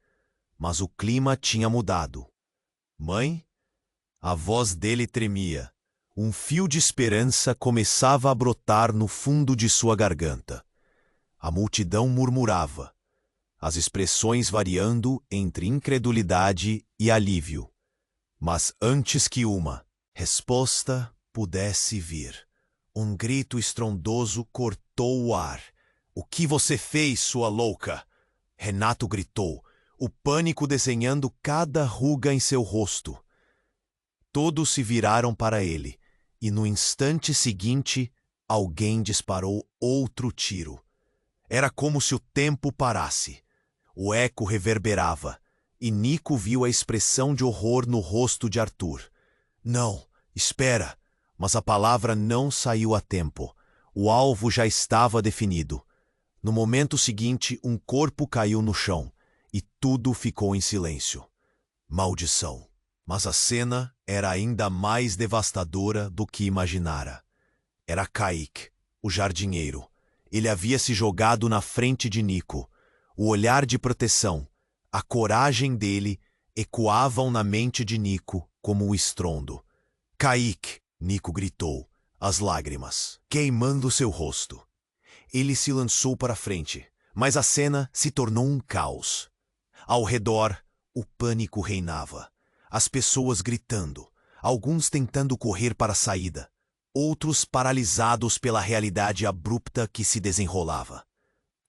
Mas o clima tinha mudado. "Mãe?" A voz dele tremia. Um fio de esperança começava a brotar no fundo de sua garganta. A multidão murmurava, as expressões variando entre incredulidade e alívio. Mas antes que uma resposta pudesse vir, um grito estrondoso cortou o ar. "O que você fez, sua louca?" Renato gritou, o pânico desenhando cada ruga em seu rosto. Todos se viraram para ele, e no instante seguinte, alguém disparou outro tiro. Era como se o tempo parasse. O eco reverberava, e Nico viu a expressão de horror no rosto de Arthur. "Não, espera!" Mas a palavra não saiu a tempo. O alvo já estava definido. No momento seguinte, um corpo caiu no chão, e tudo ficou em silêncio. Maldição! Mas a cena era ainda mais devastadora do que imaginara. Era Kaique, o jardineiro. Ele havia se jogado na frente de Nico. O olhar de proteção, a coragem dele, ecoavam na mente de Nico como um estrondo. "Kaique!" Nico gritou, as lágrimas queimando seu rosto. Ele se lançou para frente, mas a cena se tornou um caos. Ao redor, o pânico reinava. As pessoas gritando, alguns tentando correr para a saída, outros paralisados pela realidade abrupta que se desenrolava.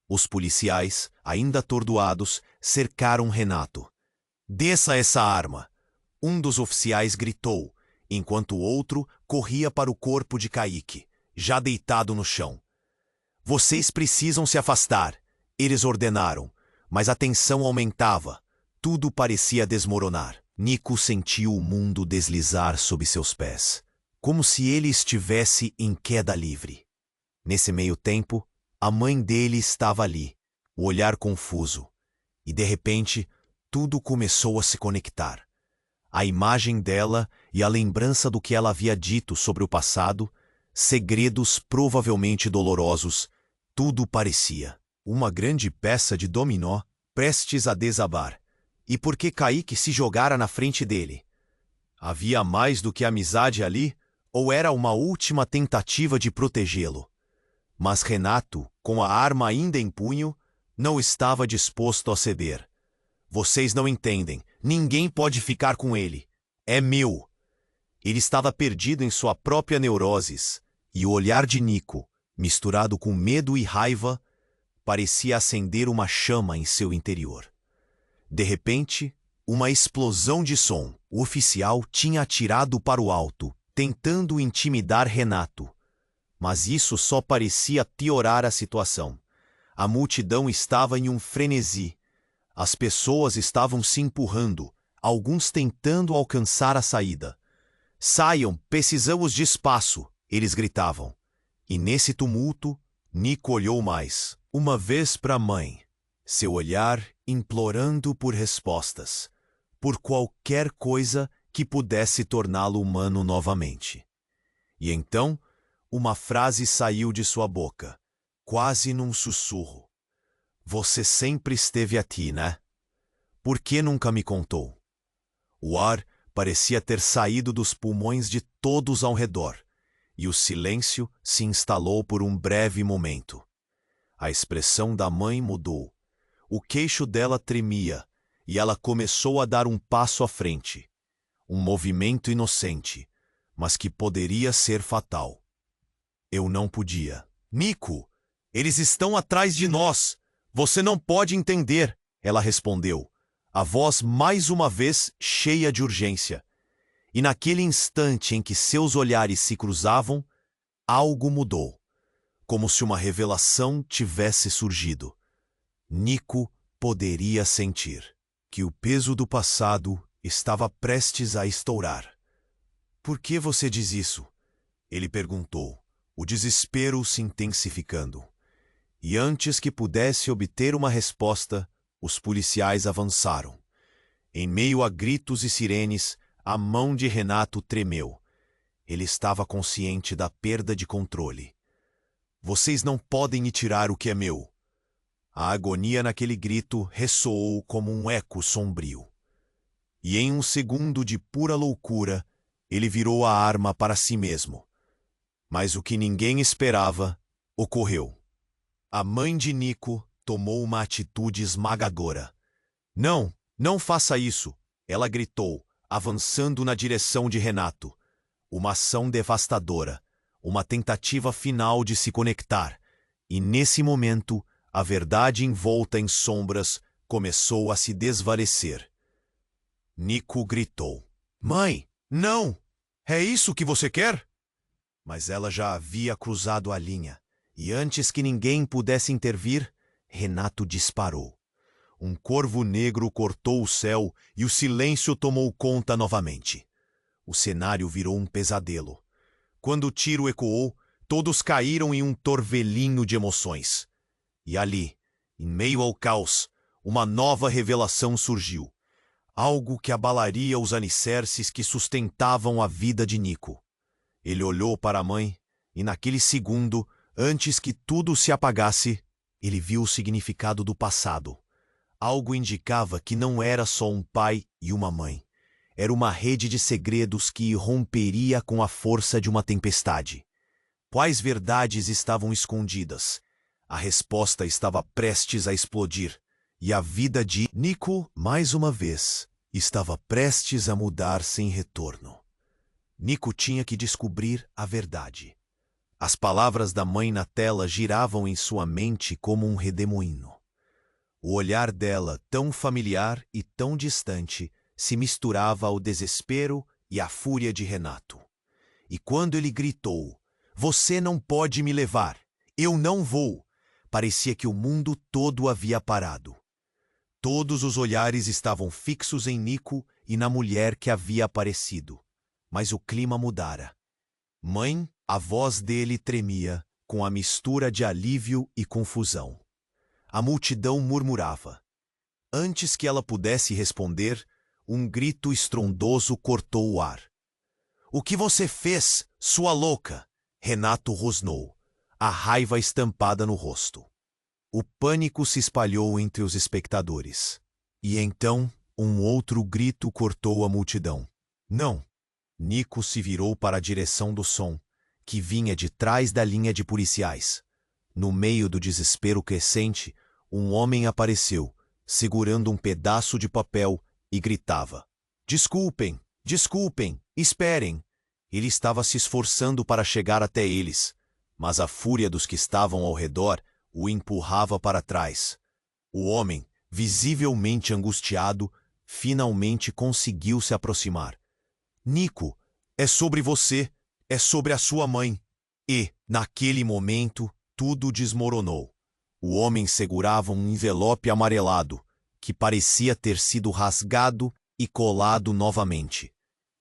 Os policiais, ainda atordoados, cercaram Renato. "Desça essa arma!" Um dos oficiais gritou, enquanto o outro corria para o corpo de Kaique, já deitado no chão. "Vocês precisam se afastar", eles ordenaram, mas a tensão aumentava. Tudo parecia desmoronar. Nico sentiu o mundo deslizar sob seus pés, como se ele estivesse em queda livre. Nesse meio tempo, a mãe dele estava ali, o olhar confuso, e de repente, tudo começou a se conectar. A imagem dela e a lembrança do que ela havia dito sobre o passado, segredos provavelmente dolorosos, tudo parecia uma grande peça de dominó prestes a desabar. E por que Kaique se jogara na frente dele? Havia mais do que amizade ali, ou era uma última tentativa de protegê-lo? Mas Renato, com a arma ainda em punho, não estava disposto a ceder. Vocês não entendem. Ninguém pode ficar com ele. É meu. Ele estava perdido em sua própria neuroses, e o olhar de Nico, misturado com medo e raiva, parecia acender uma chama em seu interior. De repente, uma explosão de som. O oficial tinha atirado para o alto, tentando intimidar Renato. Mas isso só parecia piorar a situação. A multidão estava em um frenesi. As pessoas estavam se empurrando, alguns tentando alcançar a saída. Saiam, precisamos de espaço, eles gritavam. E nesse tumulto, Nico olhou mais uma vez para a mãe, seu olhar implorando por respostas, por qualquer coisa que pudesse torná-lo humano novamente. E então, uma frase saiu de sua boca, quase num sussurro. Você sempre esteve aqui, né? Por que nunca me contou? O ar parecia ter saído dos pulmões de todos ao redor, e o silêncio se instalou por um breve momento. A expressão da mãe mudou. O queixo dela tremia, e ela começou a dar um passo à frente. Um movimento inocente, mas que poderia ser fatal. Eu não podia. Nico, eles estão atrás de nós. Você não pode entender, ela respondeu, a voz mais uma vez cheia de urgência. E naquele instante em que seus olhares se cruzavam, algo mudou, como se uma revelação tivesse surgido. Nico poderia sentir que o peso do passado estava prestes a estourar. Por que você diz isso? Ele perguntou, o desespero se intensificando. E antes que pudesse obter uma resposta, os policiais avançaram. Em meio a gritos e sirenes, a mão de Renato tremeu. Ele estava consciente da perda de controle. Vocês não podem me tirar o que é meu. A agonia naquele grito ressoou como um eco sombrio. E em um segundo de pura loucura, ele virou a arma para si mesmo. Mas o que ninguém esperava ocorreu. A mãe de Nico tomou uma atitude esmagadora. Não, não faça isso, ela gritou, avançando na direção de Renato. Uma ação devastadora, uma tentativa final de se conectar. E nesse momento, a verdade envolta em sombras começou a se desvanecer. Nico gritou. Mãe, não! É isso que você quer? Mas ela já havia cruzado a linha, e antes que ninguém pudesse intervir, Renato disparou. Um corvo negro cortou o céu e o silêncio tomou conta novamente. O cenário virou um pesadelo. Quando o tiro ecoou, todos caíram em um torvelinho de emoções. E ali, em meio ao caos, uma nova revelação surgiu. Algo que abalaria os alicerces que sustentavam a vida de Nico. Ele olhou para a mãe e, naquele segundo, antes que tudo se apagasse, ele viu o significado do passado. Algo indicava que não era só um pai e uma mãe. Era uma rede de segredos que irromperia com a força de uma tempestade. Quais verdades estavam escondidas? A resposta estava prestes a explodir, e a vida de Nico, mais uma vez, estava prestes a mudar sem retorno. Nico tinha que descobrir a verdade. As palavras da mãe na tela giravam em sua mente como um redemoinho. O olhar dela, tão familiar e tão distante, se misturava ao desespero e à fúria de Renato. E quando ele gritou, "Você não pode me levar! Eu não vou!", parecia que o mundo todo havia parado. Todos os olhares estavam fixos em Nico e na mulher que havia aparecido. Mas o clima mudara. Mãe, a voz dele tremia, com a mistura de alívio e confusão. A multidão murmurava. Antes que ela pudesse responder, um grito estrondoso cortou o ar. "O que você fez, sua louca?" Renato rosnou, a raiva estampada no rosto. O pânico se espalhou entre os espectadores. E então, um outro grito cortou a multidão. "Não!" Nico se virou para a direção do som, que vinha de trás da linha de policiais. No meio do desespero crescente, um homem apareceu, segurando um pedaço de papel, e gritava. "Desculpem, desculpem, esperem!" Ele estava se esforçando para chegar até eles, mas a fúria dos que estavam ao redor o empurrava para trás. O homem, visivelmente angustiado, finalmente conseguiu se aproximar. "Nico, é sobre você, é sobre a sua mãe." E, naquele momento, tudo desmoronou. O homem segurava um envelope amarelado, que parecia ter sido rasgado e colado novamente.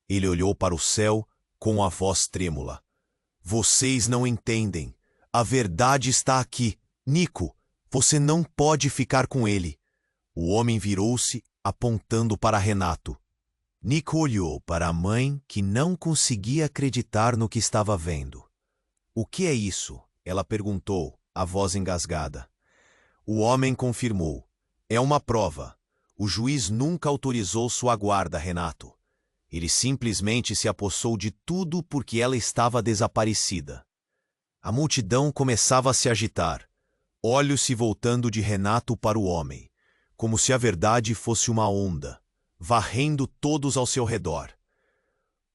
Ele olhou para o céu com a voz trêmula. "Vocês não entendem. A verdade está aqui. Nico, você não pode ficar com ele." O homem virou-se, apontando para Renato. Nico olhou para a mãe, que não conseguia acreditar no que estava vendo. "O que é isso?" ela perguntou, a voz engasgada. O homem confirmou. "É uma prova. O juiz nunca autorizou sua guarda, Renato. Ele simplesmente se apossou de tudo porque ela estava desaparecida." A multidão começava a se agitar, olhos se voltando de Renato para o homem, como se a verdade fosse uma onda, varrendo todos ao seu redor.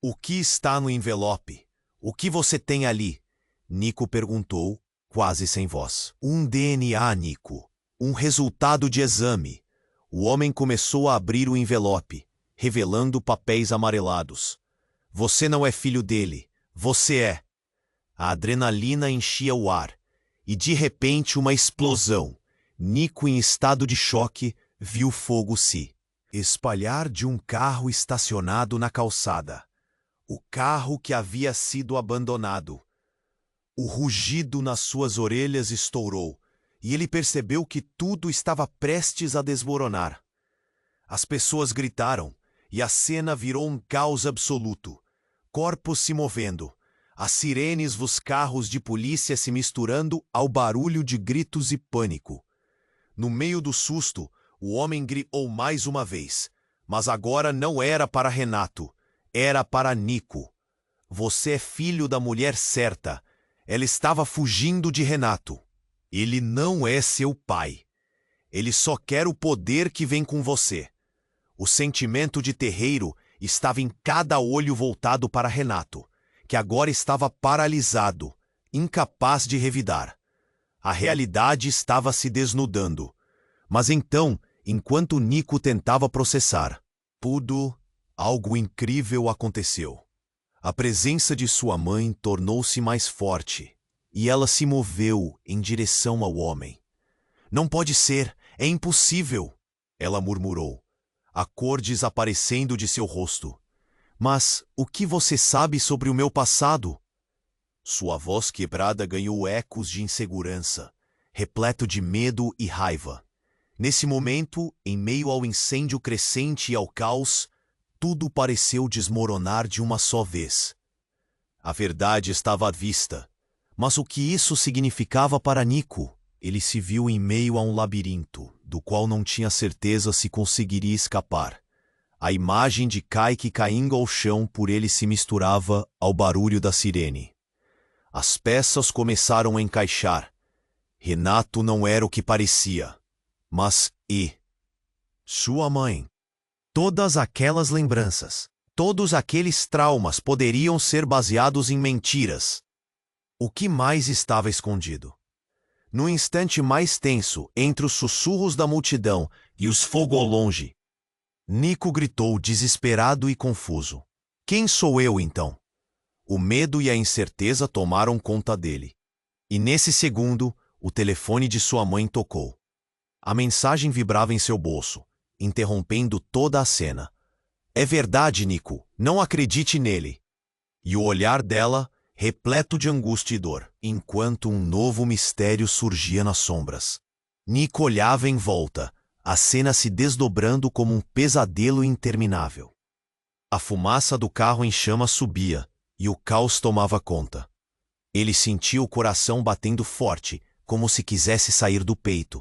"O que está no envelope? O que você tem ali?" Nico perguntou, quase sem voz. "Um DNA, Nico. Um resultado de exame." O homem começou a abrir o envelope, revelando papéis amarelados. "Você não é filho dele. Você é." A adrenalina enchia o ar, e de repente uma explosão. Nico, em estado de choque, viu fogo se espalhar de um carro estacionado na calçada. O carro que havia sido abandonado. O rugido nas suas orelhas estourou, e ele percebeu que tudo estava prestes a desmoronar. As pessoas gritaram, e a cena virou um caos absoluto. Corpos se movendo, as sirenes dos carros de polícia se misturando ao barulho de gritos e pânico. No meio do susto, o homem gritou mais uma vez, mas agora não era para Renato, era para Nico. "Você é filho da mulher certa. Ela estava fugindo de Renato. Ele não é seu pai. Ele só quer o poder que vem com você." O sentimento de terreiro estava em cada olho voltado para Renato, que agora estava paralisado, incapaz de revidar. A realidade estava se desnudando. Mas então, enquanto Nico tentava processar tudo, algo incrível aconteceu. A presença de sua mãe tornou-se mais forte, e ela se moveu em direção ao homem. "Não pode ser, é impossível!" ela murmurou, a cor desaparecendo de seu rosto. "Mas o que você sabe sobre o meu passado?" Sua voz quebrada ganhou ecos de insegurança, repleto de medo e raiva. Nesse momento, em meio ao incêndio crescente e ao caos, tudo pareceu desmoronar de uma só vez. A verdade estava à vista, mas o que isso significava para Nico? Ele se viu em meio a um labirinto, do qual não tinha certeza se conseguiria escapar. A imagem de Kaique caindo ao chão por ele se misturava ao barulho da sirene. As peças começaram a encaixar. Renato não era o que parecia. Mas sua mãe? Todas aquelas lembranças, todos aqueles traumas poderiam ser baseados em mentiras. O que mais estava escondido? No instante mais tenso, entre os sussurros da multidão e os fogos ao longe, Nico gritou desesperado e confuso. "Quem sou eu, então?" O medo e a incerteza tomaram conta dele. E nesse segundo, o telefone de sua mãe tocou. A mensagem vibrava em seu bolso, interrompendo toda a cena. É verdade, Nico. Não acredite nele. E o olhar dela, repleto de angústia e dor, enquanto um novo mistério surgia nas sombras. Nico olhava em volta, a cena se desdobrando como um pesadelo interminável. A fumaça do carro em chamas subia, e o caos tomava conta. Ele sentia o coração batendo forte, como se quisesse sair do peito.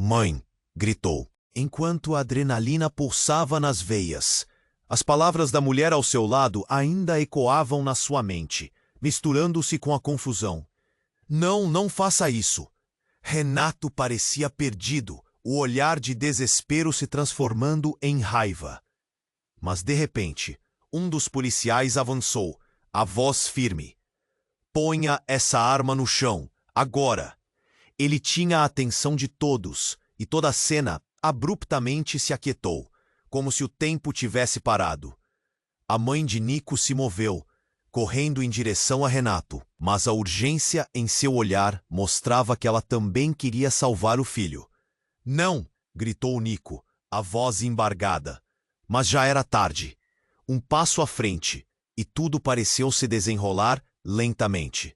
"Mãe!" gritou, enquanto a adrenalina pulsava nas veias. As palavras da mulher ao seu lado ainda ecoavam na sua mente, misturando-se com a confusão. "Não, não faça isso!" Renato parecia perdido, o olhar de desespero se transformando em raiva. Mas, de repente, um dos policiais avançou, a voz firme. "Ponha essa arma no chão, agora!" Ele tinha a atenção de todos, e toda a cena abruptamente se aquietou, como se o tempo tivesse parado. A mãe de Nico se moveu, correndo em direção a Renato, mas a urgência em seu olhar mostrava que ela também queria salvar o filho. "Não!" gritou Nico, a voz embargada. Mas já era tarde. Um passo à frente, e tudo pareceu se desenrolar lentamente.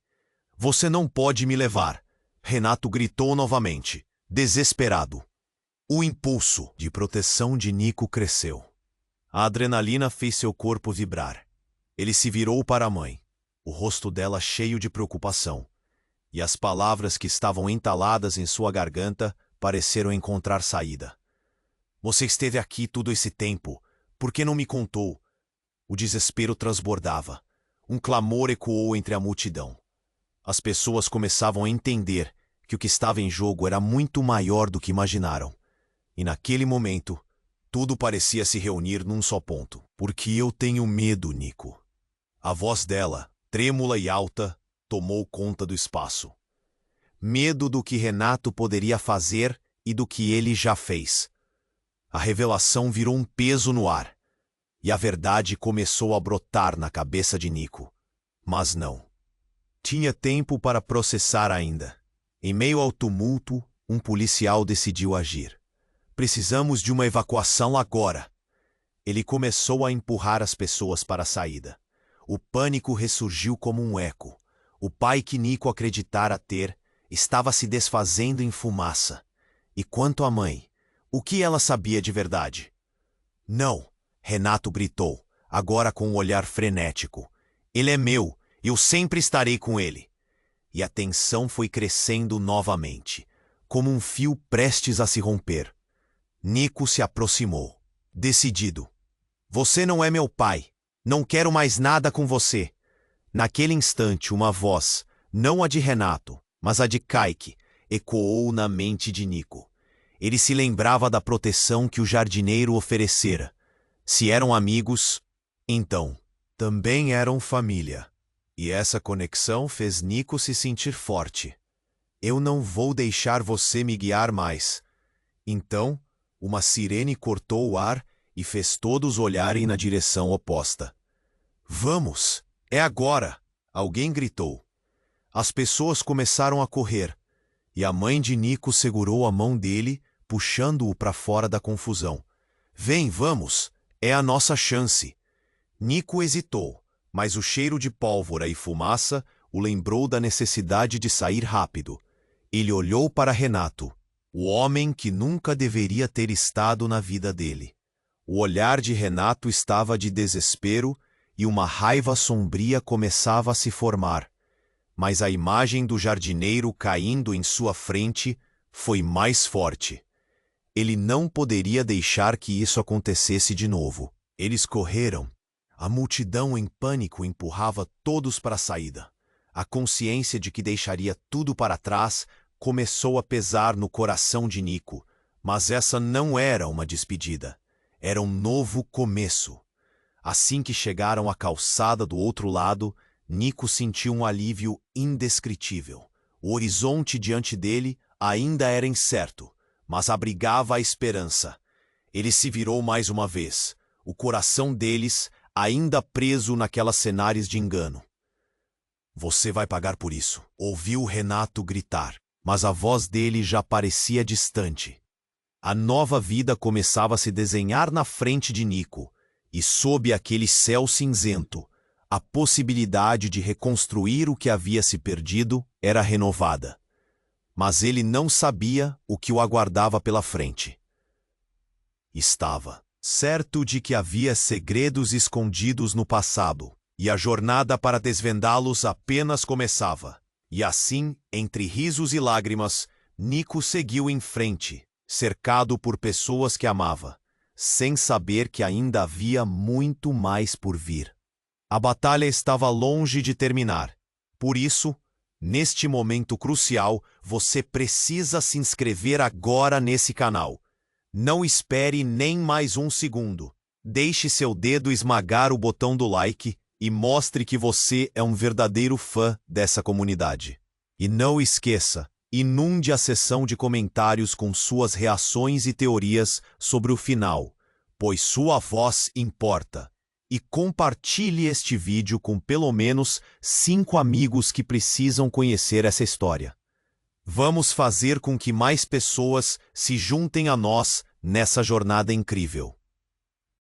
"Você não pode me levar!" Renato gritou novamente, desesperado. O impulso de proteção de Nico cresceu. A adrenalina fez seu corpo vibrar. Ele se virou para a mãe, o rosto dela cheio de preocupação, e as palavras que estavam entaladas em sua garganta pareceram encontrar saída. "Você esteve aqui todo esse tempo. Por que não me contou?" O desespero transbordava. Um clamor ecoou entre a multidão. As pessoas começavam a entender que o que estava em jogo era muito maior do que imaginaram. E naquele momento, tudo parecia se reunir num só ponto. "Porque eu tenho medo, Nico." A voz dela, trêmula e alta, tomou conta do espaço. Medo do que Renato poderia fazer e do que ele já fez. A revelação virou um peso no ar, e a verdade começou a brotar na cabeça de Nico. Mas não. Tinha tempo para processar ainda. Em meio ao tumulto, um policial decidiu agir. "Precisamos de uma evacuação agora." Ele começou a empurrar as pessoas para a saída. O pânico ressurgiu como um eco. O pai que Nico acreditara ter estava se desfazendo em fumaça. E quanto à mãe, o que ela sabia de verdade? "Não!" Renato gritou, agora com um olhar frenético. "Ele é meu, eu sempre estarei com ele." E a tensão foi crescendo novamente, como um fio prestes a se romper. Nico se aproximou, decidido. "Você não é meu pai. Não quero mais nada com você." Naquele instante, uma voz, não a de Renato, mas a de Kaique, ecoou na mente de Nico. Ele se lembrava da proteção que o jardineiro oferecera. Se eram amigos, então também eram família. E essa conexão fez Nico se sentir forte. "Eu não vou deixar você me guiar mais." Então, uma sirene cortou o ar e fez todos olharem na direção oposta. "Vamos! É agora!" Alguém gritou. As pessoas começaram a correr, e a mãe de Nico segurou a mão dele, puxando-o para fora da confusão. "Vem, vamos! É a nossa chance." Nico hesitou, mas o cheiro de pólvora e fumaça o lembrou da necessidade de sair rápido. Ele olhou para Renato, o homem que nunca deveria ter estado na vida dele. O olhar de Renato estava de desespero e uma raiva sombria começava a se formar. Mas a imagem do jardineiro caindo em sua frente foi mais forte. Ele não poderia deixar que isso acontecesse de novo. Eles correram. A multidão em pânico empurrava todos para a saída. A consciência de que deixaria tudo para trás começou a pesar no coração de Nico, mas essa não era uma despedida. Era um novo começo. Assim que chegaram à calçada do outro lado, Nico sentiu um alívio indescritível. O horizonte diante dele ainda era incerto, mas abrigava a esperança. Ele se virou mais uma vez, o coração deles ainda preso naquelas cenários de engano. "Você vai pagar por isso", ouviu Renato gritar, mas a voz dele já parecia distante. A nova vida começava a se desenhar na frente de Nico, e sob aquele céu cinzento, a possibilidade de reconstruir o que havia se perdido era renovada. Mas ele não sabia o que o aguardava pela frente. Estava certo de que havia segredos escondidos no passado, e a jornada para desvendá-los apenas começava. E assim, entre risos e lágrimas, Nico seguiu em frente, cercado por pessoas que amava, sem saber que ainda havia muito mais por vir. A batalha estava longe de terminar. Por isso, neste momento crucial, você precisa se inscrever agora nesse canal. Não espere nem mais um segundo. Deixe seu dedo esmagar o botão do like e mostre que você é um verdadeiro fã dessa comunidade. E não esqueça, inunde a seção de comentários com suas reações e teorias sobre o final, pois sua voz importa. E compartilhe este vídeo com pelo menos 5 amigos que precisam conhecer essa história. Vamos fazer com que mais pessoas se juntem a nós nessa jornada incrível.